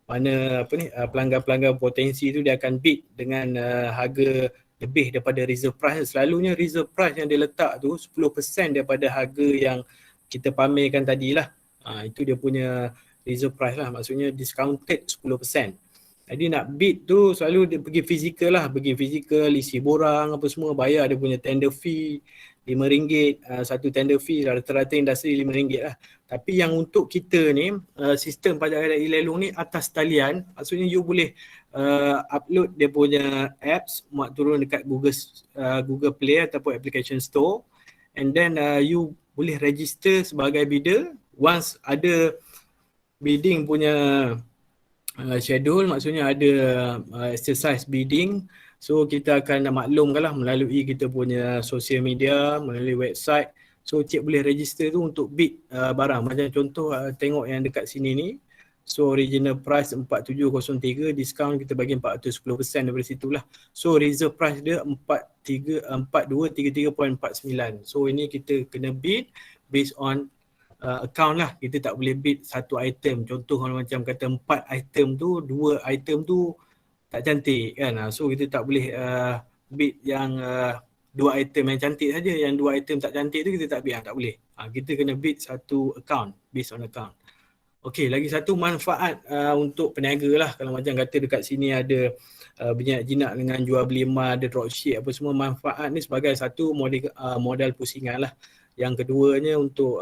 pelanggan-pelanggan potensi tu dia akan bid dengan harga lebih daripada reserve price. Selalunya reserve price yang dia letak tu 10% daripada harga yang kita pamerkan tadi lah. Itu dia punya reserve price lah, maksudnya discounted 10%. Jadi nak bid tu selalu dia pergi fizikal lah, pergi fizikal, isi borang apa semua, bayar dia punya tender fee RM5, satu tender fee rata-rata industri RM5 lah. Tapi yang untuk kita ni, sistem pajak gadai e-lelong ni atas talian, maksudnya you boleh upload dia punya apps, muat turun dekat Google Play ataupun application store, and then you boleh register sebagai bidder. Once ada bidding punya schedule, maksudnya ada exercise bidding, so kita akan maklumkan lah melalui kita punya social media, melalui website. So cik boleh register tu untuk bid barang. Macam contoh tengok yang dekat sini ni, so original price 4703, discount kita bagi 410% daripada situ lah. So reserve price dia 4233.49. So ini kita kena bid based on account lah. Kita tak boleh bid satu item. Contoh kalau macam kata 4 item tu, 2 item tu tak cantik kan. So kita tak boleh bid yang 2 item yang cantik saja. Yang 2 item tak cantik tu kita tak bid, tak boleh. Kita kena bid satu account, based on account. Okey, lagi satu manfaat untuk peniaga lah. Kalau macam kata dekat sini ada berjinak jinak dengan jual beli emas, ada dropship apa semua, manfaat ni sebagai satu modal pusingan lah. Yang keduanya untuk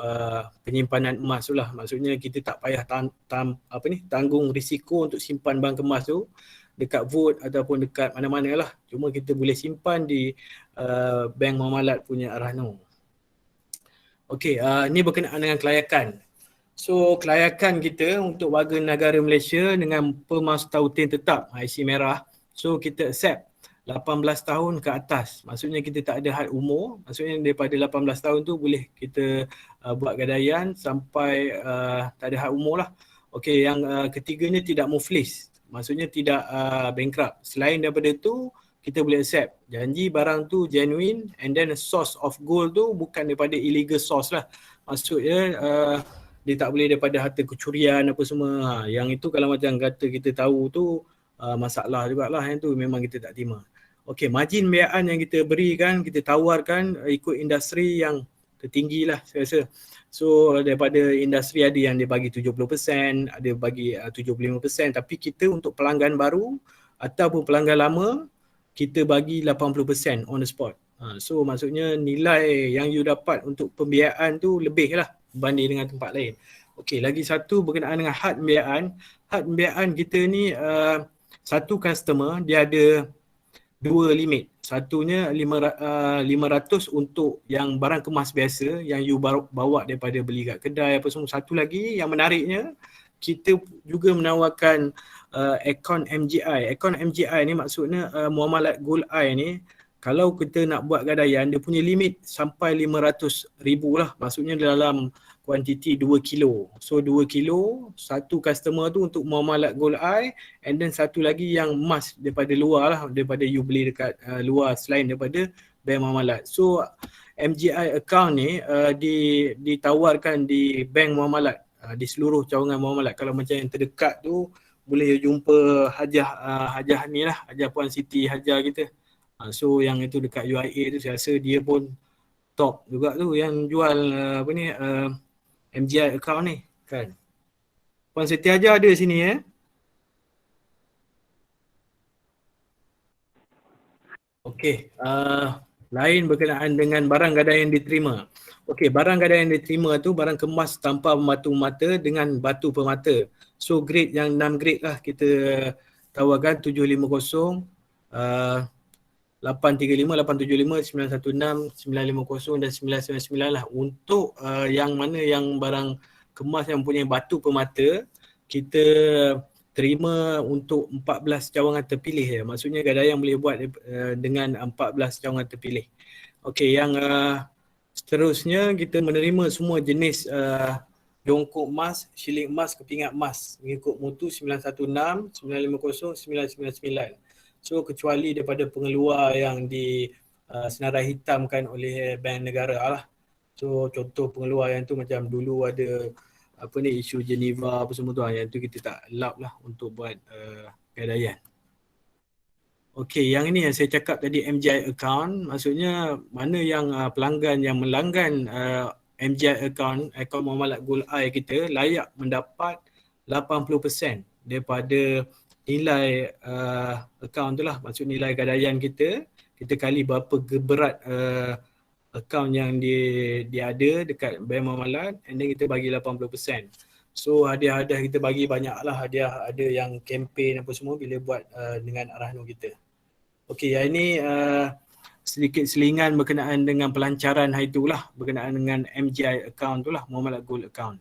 penyimpanan emas tu lah. Maksudnya kita tak payah tanggung risiko untuk simpan bank emas tu dekat Vote ataupun dekat mana-mana lah. Cuma kita boleh simpan di Bank Muamalat punya Rahno. Okey, ni berkenaan dengan kelayakan. So kelayakan kita untuk warga negara Malaysia dengan pemas tautin tetap IC merah. So kita accept 18 tahun ke atas. Maksudnya kita tak ada had umur. Maksudnya daripada 18 tahun tu boleh kita buat gadaian sampai tak ada had umur lah. Okey, yang ketiganya tidak muflis. Maksudnya tidak bankrupt. Selain daripada tu, kita boleh accept janji barang tu genuine and then the source of gold tu bukan daripada illegal source lah. Maksudnya dia tak boleh daripada harta kecurian apa semua. Yang itu kalau macam kata kita tahu tu masalah jugalah, yang tu memang kita tak terima. Okey, margin pembiayaan yang kita berikan, kita tawarkan ikut industri yang tertinggi lah saya rasa. So daripada industri ada yang dia bagi 70%, ada bagi 75%, tapi kita untuk pelanggan baru ataupun pelanggan lama, kita bagi 80% on the spot. So maksudnya nilai yang you dapat untuk pembiayaan tu lebih lah berbanding dengan tempat lain. Okey, lagi satu berkenaan dengan had pembiayaan. Had pembiayaan kita ni satu customer dia ada dua limit. Satunya 500 untuk yang barang kemas biasa yang you bawa daripada beli kat kedai apa semua. Satu lagi yang menariknya, kita juga menawarkan akaun MGI. Akaun MGI ni maksudnya muamalat Gold Eye ni, kalau kita nak buat gadaian, dia punya limit sampai 500,000 lah. Maksudnya dalam kuantiti 2 kilo. So 2 kilo, satu customer tu untuk muamalat Gold Eye, and then satu lagi yang emas daripada luar lah, daripada you beli dekat luar selain daripada bank muamalat. So MGI account ni ditawarkan di bank muamalat, di seluruh cawangan muamalat. Kalau macam yang terdekat tu boleh jumpa Hajah ni lah, Hajah Puan Siti Hajah kita. So yang itu dekat UIA tu saya rasa dia pun top juga tu yang jual MGI account ni kan. Puan Siti Hajah ada sini Okey, lain berkenaan dengan barang gadaian yang diterima. Okey, barang gadaian yang diterima tu barang kemas tanpa batu mata dengan batu permata. So grade yang 6 grade lah kita tawarkan, 750, 835, 875, 916, 950 dan 999 lah. Untuk yang mana yang barang kemas yang punya batu permata, kita terima untuk 14 cawangan terpilih ya. Maksudnya gadaian boleh buat dengan 14 cawangan terpilih. Okey, yang seterusnya kita menerima semua jenis jongkok emas, shilling emas, kepingat emas mengikut mutu 916, 950, 999. So kecuali daripada pengeluar yang senarai hitamkan oleh bank negara lah. So contoh pengeluar yang tu macam dulu ada isu Geneva apa semua tu, yang tu kita tak allowed lah untuk buat gadaian. Okey, yang ini yang saya cakap tadi MGI account, maksudnya mana yang pelanggan yang melanggan MGI account, akaun muamalat Gold Eye kita layak mendapat 80% daripada nilai akaun tu lah. Maksud nilai gadaian kita kali berapa berat akaun yang dia ada dekat bank muamalat, and then kita bagi 80%. So hadiah-hadiah kita bagi banyak lah, hadiah ada yang kempen apa semua bila buat dengan Arahno kita. Okey, yang ini sedikit selingan berkenaan dengan pelancaran hari tu lah, berkenaan dengan MGI account tu lah, muamalat gold account.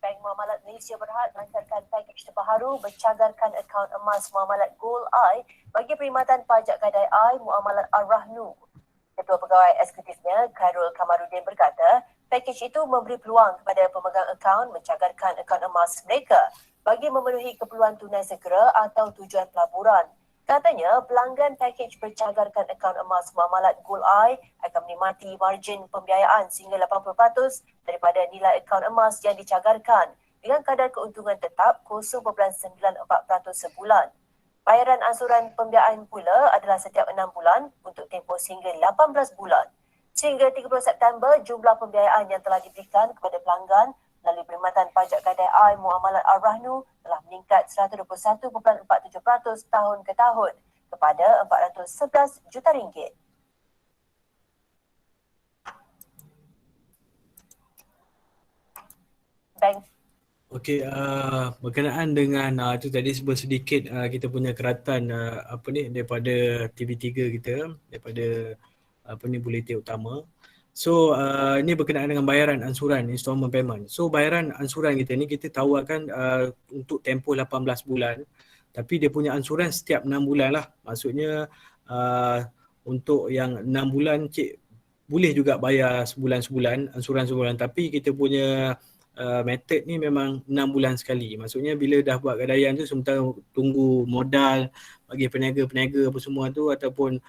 Bank Muamalat Malaysia Berhad melancarkan pakej terbaru bercagarkan akaun emas muamalat Gold Eye bagi perkhidmatan pajak gadai Eye muamalat Ar-Rahnu. Ketua Pegawai Eksekutifnya, Khairul Kamarudin berkata, pakej itu memberi peluang kepada pemegang akaun mencagarkan akaun emas mereka bagi memenuhi keperluan tunai segera atau tujuan pelaburan. Katanya, pelanggan pakej bercagarkan akaun emas muamalat Gold Eye akan menikmati margin pembiayaan sehingga 80% daripada nilai akaun emas yang dicagarkan dengan kadar keuntungan tetap 0.94% sebulan. Bayaran ansuran pembiayaan pula adalah setiap 6 bulan untuk tempoh sehingga 18 bulan. Sehingga 30 September, jumlah pembiayaan yang telah diberikan kepada pelanggan melalui perkhidmatan pajak gadai Eye muamalat Ar-Rahnu telah meningkat 121.47% tahun ke tahun kepada RM411 juta. Bank. Okey, berkenaan dengan itu tadi sedikit kita punya keratan daripada TV3 kita, daripada buletin utama. So ini berkenaan dengan bayaran ansuran installment payment. So bayaran ansuran kita ni kita tawarkan untuk tempoh 18 bulan. Tapi dia punya ansuran setiap 6 bulan lah. Maksudnya untuk yang 6 bulan cik boleh juga bayar sebulan-sebulan, ansuran sebulan. Tapi kita punya method ni memang 6 bulan sekali. Maksudnya bila dah buat gadaian tu sementara tunggu modal bagi peniaga-peniaga apa semua tu, ataupun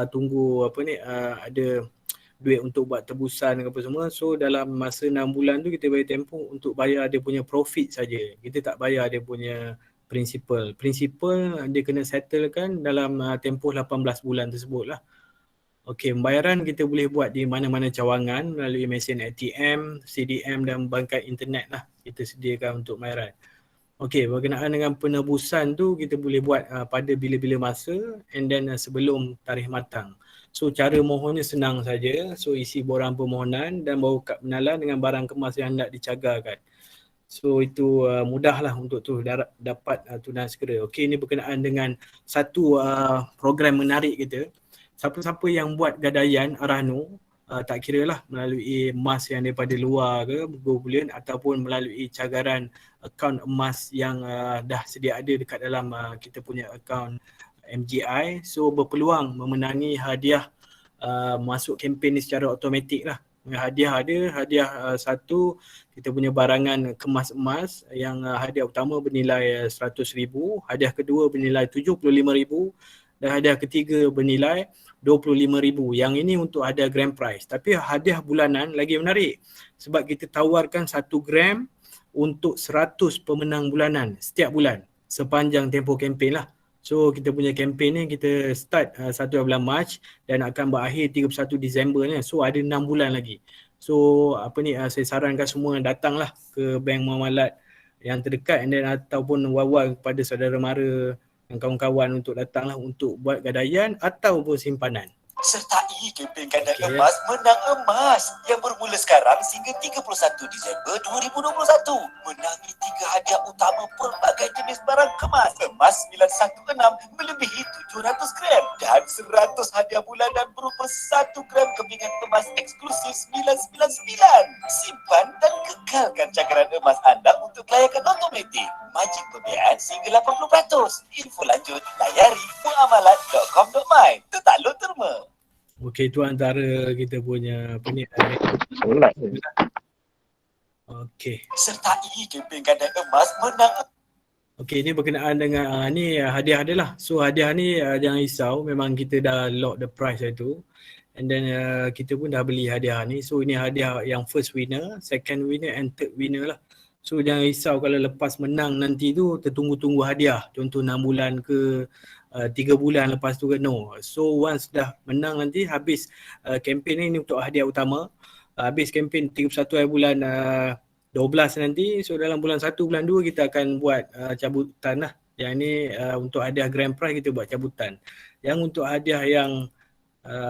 tunggu ada duit untuk buat tebusan apa semua. So dalam masa 6 bulan tu kita bagi tempoh untuk bayar dia punya profit saja. Kita tak bayar dia punya principal. Principal dia kena settlekan dalam tempoh 18 bulan tersebut lah. Okey, pembayaran kita boleh buat di mana-mana cawangan melalui mesin ATM, CDM dan bangkai internet lah kita sediakan untuk pembayaran. Okey, berkenaan dengan penebusan tu kita boleh buat pada bila-bila masa and then sebelum tarikh matang. So cara mohonnya senang saja. So isi borang permohonan dan bawa kad pengenalan dengan barang kemas yang hendak dicagarkan. So itu mudahlah untuk tu dapat tunai segera. Okey, ini berkenaan dengan satu program menarik kita. Siapa-siapa yang buat gadaian Arahnu, tak kira lah melalui emas yang daripada luar ke, berbulan ataupun melalui cagaran akaun emas yang dah sedia ada dekat dalam kita punya akaun MGI. So berpeluang memenangi hadiah masuk kempen ni secara automatik lah. Hadiah ada, hadiah satu kita punya barangan kemas emas yang hadiah utama bernilai 100,000, hadiah kedua bernilai 75,000 dan hadiah ketiga bernilai 25,000. Yang ini untuk hadiah grand prize. Tapi hadiah bulanan lagi menarik sebab kita tawarkan 1 gram untuk 100 pemenang bulanan setiap bulan sepanjang tempoh kempen lah. So kita punya kempen ni kita start 1 bulan Mac dan akan berakhir 31 Disember ni. So ada 6 bulan lagi. So saya sarankan semua datanglah ke Bank Muamalat yang terdekat dan ataupun wawal kepada saudara mara dan kawan-kawan untuk datanglah untuk buat gadaian ataupun simpanan. Sertai kempen gadai emas menang emas yang bermula sekarang sehingga 31 Disember 2021. Menangi 3 hadiah utama pelbagai jenis barang kemas. Emas 916 melebihi 700 gram dan 100 hadiah bulanan berupa 1 gram kepingan emas eksklusif 999. Simpan dan kekalkan cakaran emas anda untuk kelayakan automatik. Margin pembiayaan sehingga 80%. Info lanjut layari muamalat.com.my. Tetakluk terma. Okey, itu antara kita punya Okey. Sertai kempen gadai emas menang. Okey, ini berkenaan dengan ni hadiah adalah. So hadiah ni jangan risau, memang kita dah lock the price itu. And then kita pun dah beli hadiah ni. So ini hadiah yang first winner, second winner and third winner lah. So jangan risau kalau lepas menang nanti tu tertunggu-tunggu hadiah. Contoh 6 bulan ke 3 bulan lepas tu ke, no. So once dah menang nanti habis kempen ni untuk hadiah utama. Habis kempen 31 bulan 12 nanti, so dalam bulan 1, bulan 2 kita akan buat cabutan lah. Yang ni untuk hadiah grand prize kita buat cabutan. Yang untuk hadiah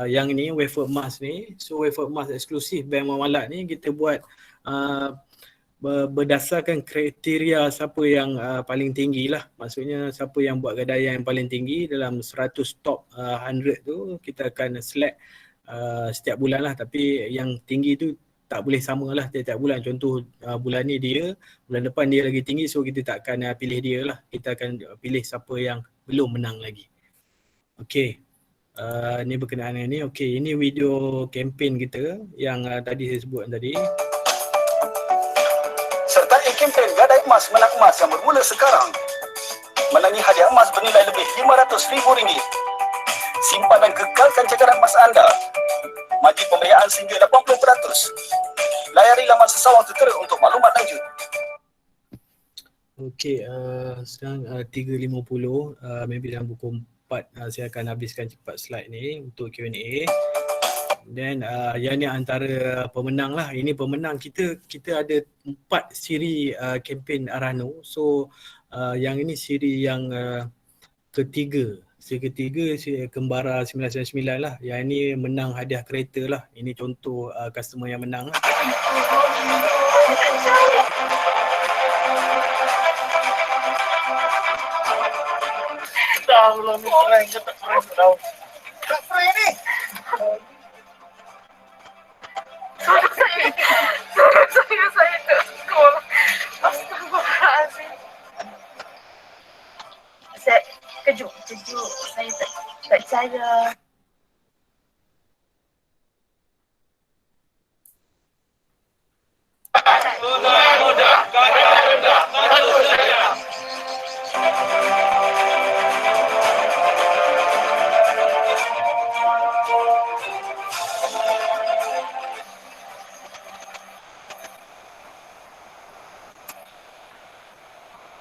yang ni wafer emas ni, so wafer emas eksklusif Bank Muamalat ni kita buat berdasarkan kriteria siapa yang paling tinggi lah. Maksudnya siapa yang buat gadaian yang paling tinggi dalam 100 top 100 tu kita akan select setiap bulan lah. Tapi yang tinggi tu tak boleh sama lah tiap-tiap bulan. Contoh bulan ni dia, bulan depan dia lagi tinggi, so kita tak akan pilih dia lah. Kita akan pilih siapa yang belum menang lagi. Okey, ni berkenaan dengan ni. Okey, ini video kempen kita yang tadi saya sebut tadi. Sertai kempen gadai emas menang emas yang bermula sekarang. Menangi hadiah emas bernilai lebih RM500,000. Simpan dan kekalkan cakaran emas anda. Margin pembiayaan sehingga 80%. Layari laman Sesawang Tutera untuk maklumat lanjut. Okey, sekarang 3.50, maybe dalam pukul 4 saya akan habiskan cepat slide ni untuk Q&A. Dan yang ni antara pemenang lah. Ini pemenang kita ada 4 siri kempen Arahnu. So yang ini siri yang ketiga. Siri ketiga, siri Kembara 999 lah. Yang ini menang hadiah kereta lah. Ini contoh customer yang menang lah. Dah belum ni prank ke tak prank tau. Tak prank ni. Saya tak sekolah. Astagfirullahaladzim. saya.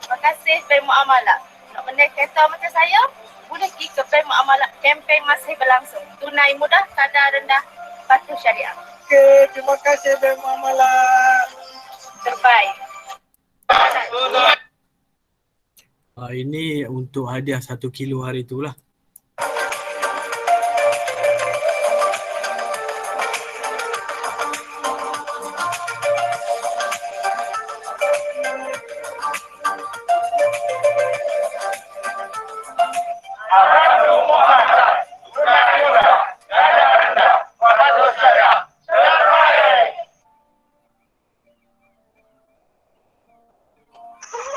Terima kasih Bank Muamalat. Nak menaik kereta macam saya, boleh pergi ke Bank Muamalat. Kempen masih berlangsung. Tunai mudah, kadar rendah, patuh syariah. Okey, terima kasih Bank Muamalat. Terbaik. Ini untuk hadiah 1 kilo hari itulah.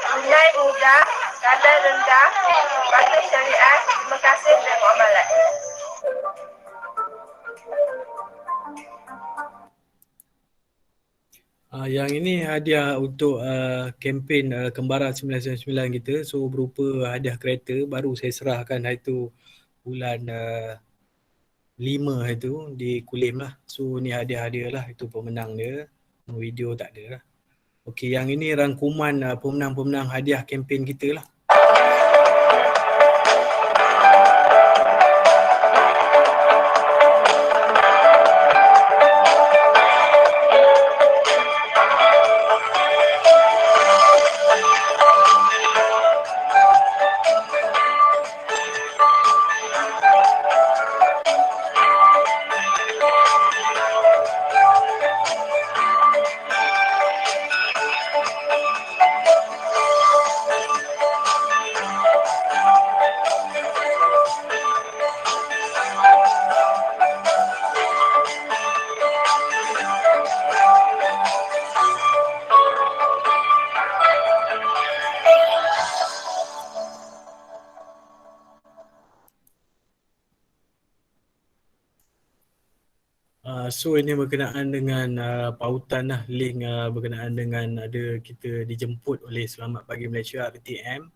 Tunai mudah, kadar rendah, patuh syariah. Terima kasih Bank Muamalat. Yang ini hadiah untuk kempen Kembara 999 kita. So berupa hadiah kereta baru saya serahkan hari tu bulan 5 hari tu di Kulim lah. So ni hadiah-hadiah lah, itu pemenang dia. Video tak ada lah. Okey, yang ini rangkuman pemenang-pemenang hadiah kempen kita lah. So ini berkenaan dengan pautan lah, link berkenaan dengan ada kita dijemput oleh Selamat Pagi Malaysia RTM.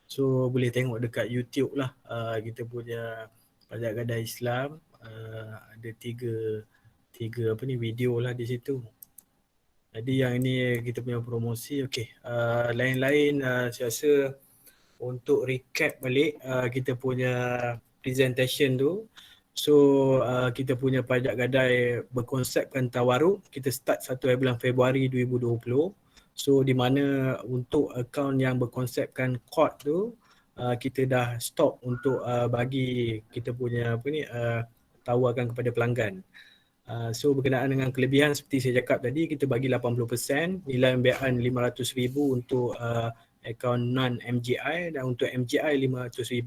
So boleh tengok dekat YouTube lah, kita punya Pajak Gadai Islam, ada tiga video lah di situ. Jadi yang ini kita punya promosi. Okey, lain-lain saya rasa untuk recap balik kita punya presentation tu. So kita punya pajak gadai berkonsepkan tawaruk. Kita start 1 bulan Februari 2020. So di mana untuk akaun yang berkonsepkan kod tu kita dah stop untuk bagi kita punya tawarkan kepada pelanggan. So berkenaan dengan kelebihan seperti saya cakap tadi, kita bagi 80%, nilai pembiayaan RM500,000 untuk akaun non-MGI, dan untuk MGI RM500,000.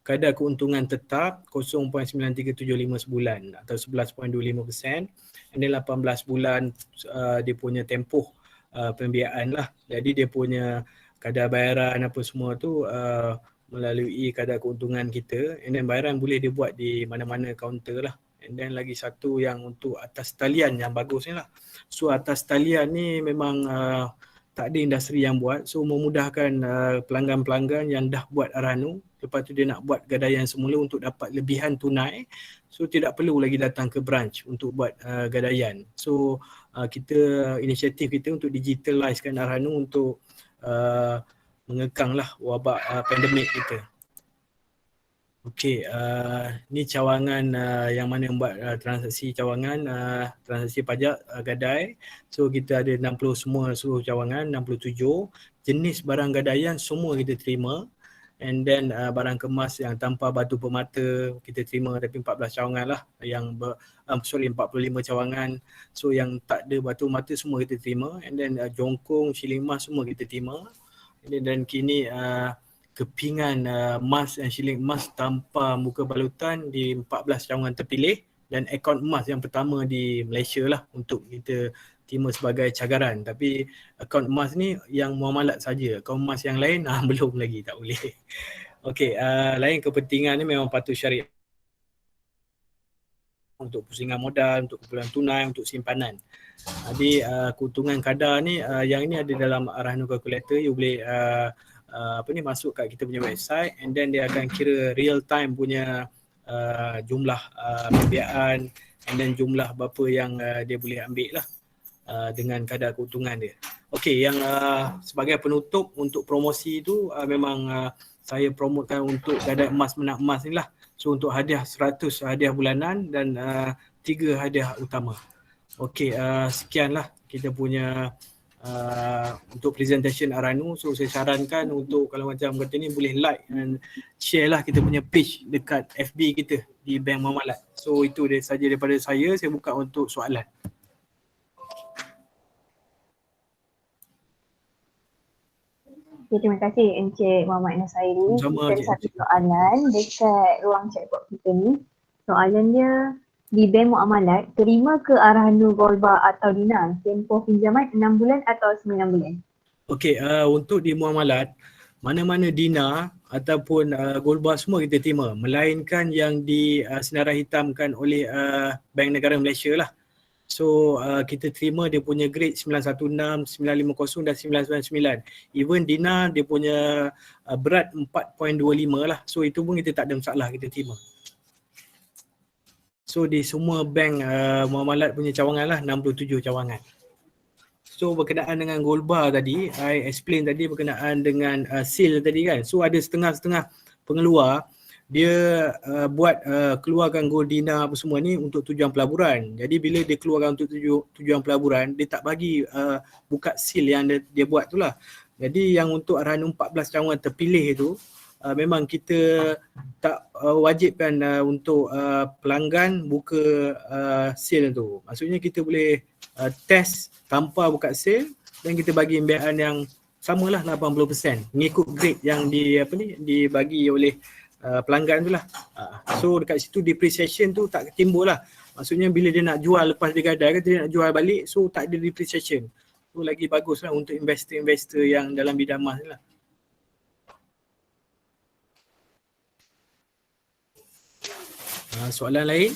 Kadar keuntungan tetap 0.9375 sebulan atau 11.25%. Ini 18 bulan dia punya tempoh pembiayaan lah. Jadi dia punya kadar bayaran apa semua tu melalui kadar keuntungan kita. And then bayaran boleh dia buat di mana-mana kaunter lah. And then lagi satu yang untuk atas talian yang bagus ni lah. So atas talian ni memang tak ada industri yang buat. So memudahkan pelanggan-pelanggan yang dah buat Arhanu. Lepas tu dia nak buat gadaian semula untuk dapat lebihan tunai. So tidak perlu lagi datang ke branch untuk buat gadaian. So inisiatif kita untuk digitalizekan Arhanu untuk mengekanglah wabak pandemik kita. Okey, ni cawangan yang mana buat transaksi cawangan, transaksi pajak gadai. So kita ada 60 semua seluruh cawangan, 67. Jenis barang gadaian semua kita terima. And then barang kemas yang tanpa batu permata kita terima, tapi 14 cawangan lah. 45 cawangan. So yang tak ada batu permata semua kita terima. And then jongkong, shilling emas semua kita terima. Dan kini kepingan emas dan shilling emas tanpa muka balutan di 14 cawangan terpilih, dan akaun emas yang pertama di Malaysia lah untuk kita terima sebagai cagaran. Tapi akaun emas ni yang muamalat saja. Akaun emas yang lain belum lagi, tak boleh. Okey, lain kepentingan ni memang patuh syariah untuk pusingan modal, untuk kumpulan tunai, untuk simpanan. Jadi keuntungan kadar ni yang ini ada dalam Rahnu Calculator. You boleh masuk kat kita punya website, and then dia akan kira real time punya jumlah pembiayaan, and then jumlah berapa yang dia boleh ambil lah dengan kadar keuntungan dia. Okey, yang sebagai penutup untuk promosi tu memang saya promotekan untuk gadai emas menak emas ni lah. So untuk hadiah 100 hadiah bulanan dan 3 hadiah utama. Okey, sekianlah kita punya untuk presentation Aranu. So saya sarankan untuk kalau macam kata ni boleh like dan share lah kita punya page dekat FB kita di Bank Muamalat. So itu dia saja daripada saya buka untuk soalan. Okay, terima kasih Encik Muhammad Nusairi. Sama-sama, Kita ada Encik. satu soalan dekat ruang chatbot kita ni. Soalan dia, di Bank Muamalat, terima ke Arahnu Gold Bar atau dinar tempoh pinjaman 6 bulan atau 9 bulan? Okey, untuk di muamalat, mana-mana dinar ataupun gold bar semua kita terima, melainkan yang disenarai hitamkan oleh Bank Negara Malaysia lah. So kita terima dia punya grade 916, 950 dan 999. Even dinar dia punya berat 4.25 lah. So itu pun kita tak ada masalah, kita terima. So di semua bank muamalat punya cawangan lah, 67 cawangan. So berkenaan dengan gold bar tadi, I explain tadi berkenaan dengan sale tadi kan. So ada setengah-setengah pengeluar, dia buat keluarkan gold dinar apa semua ni untuk tujuan pelaburan. Jadi bila dia keluarkan untuk tujuan pelaburan, dia tak bagi buka seal yang dia buat tu lah. Jadi yang untuk Arahnu 14 cawangan terpilih tu, memang kita tak wajibkan untuk pelanggan buka seal tu. Maksudnya kita boleh test tanpa buka seal dan kita bagi imbiaan yang samalah 80% mengikut grade yang dibagi oleh pelanggan tu lah. So dekat situ depreciation tu tak timbul lah. Maksudnya bila dia nak jual lepas dia gadai, dia nak jual balik, so tak ada depreciation. So lagi bagus lah untuk investor-investor yang dalam bidang emas ni lah. Soalan lain?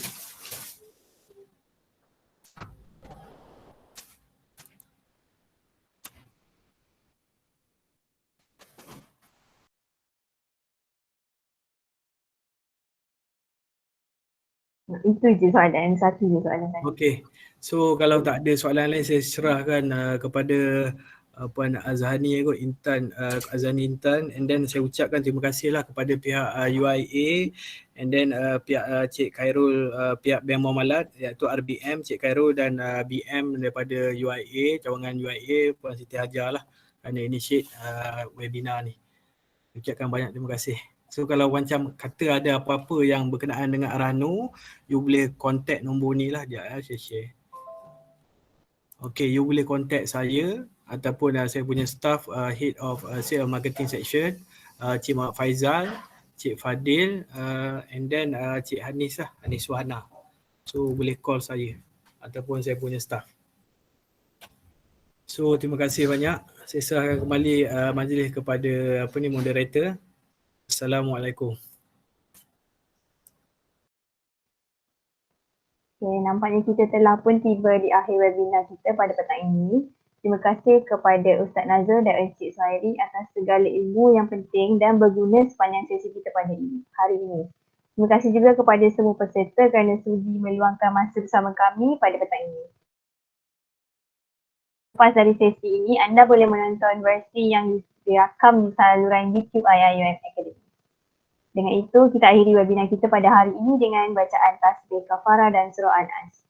Itu je soalan, satu je soalan tadi. Okey. So kalau tak ada soalan lain, saya serahkan kepada Puan Azhani Azhani Intan, and then saya ucapkan terima kasih lah kepada pihak UIA, and then pihak Cik Khairul, pihak Bank Muamalat iaitu RBM, Cik Khairul dan BM daripada UIA, cawangan UIA, Puan Siti Hajar lah kerana initiate webinar ni. Ucapkan banyak terima kasih. So kalau macam kata ada apa-apa yang berkenaan dengan Arahnu, you boleh contact nombor ni lah, sekejap saya share. Okay, you boleh contact saya ataupun saya punya staff, Head of Sales Marketing Section, Cik Muhammad Faizal, Cik Fadil, and then Cik Hanis lah, Hanis Suhana. So boleh call saya ataupun saya punya staff. So terima kasih banyak. Saya serahkan kembali majlis kepada moderator. Assalamualaikum. Okay, nampaknya kita telah pun tiba di akhir webinar kita pada petang ini. Terima kasih kepada Ustaz Nazrul dan Encik Suhairi atas segala ilmu yang penting dan berguna sepanjang sesi kita pada hari ini. Terima kasih juga kepada semua peserta kerana sudi meluangkan masa bersama kami pada petang ini. Lepas dari sesi ini, anda boleh menonton versi yang direkam di saluran YouTube IIUM Academy. Dengan itu, kita akhiri webinar kita pada hari ini dengan bacaan tasbih kafarah dan surah An-Nas.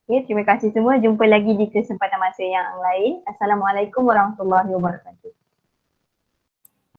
Okay, terima kasih semua. Jumpa lagi di kesempatan masa yang lain. Assalamualaikum warahmatullahi wabarakatuh.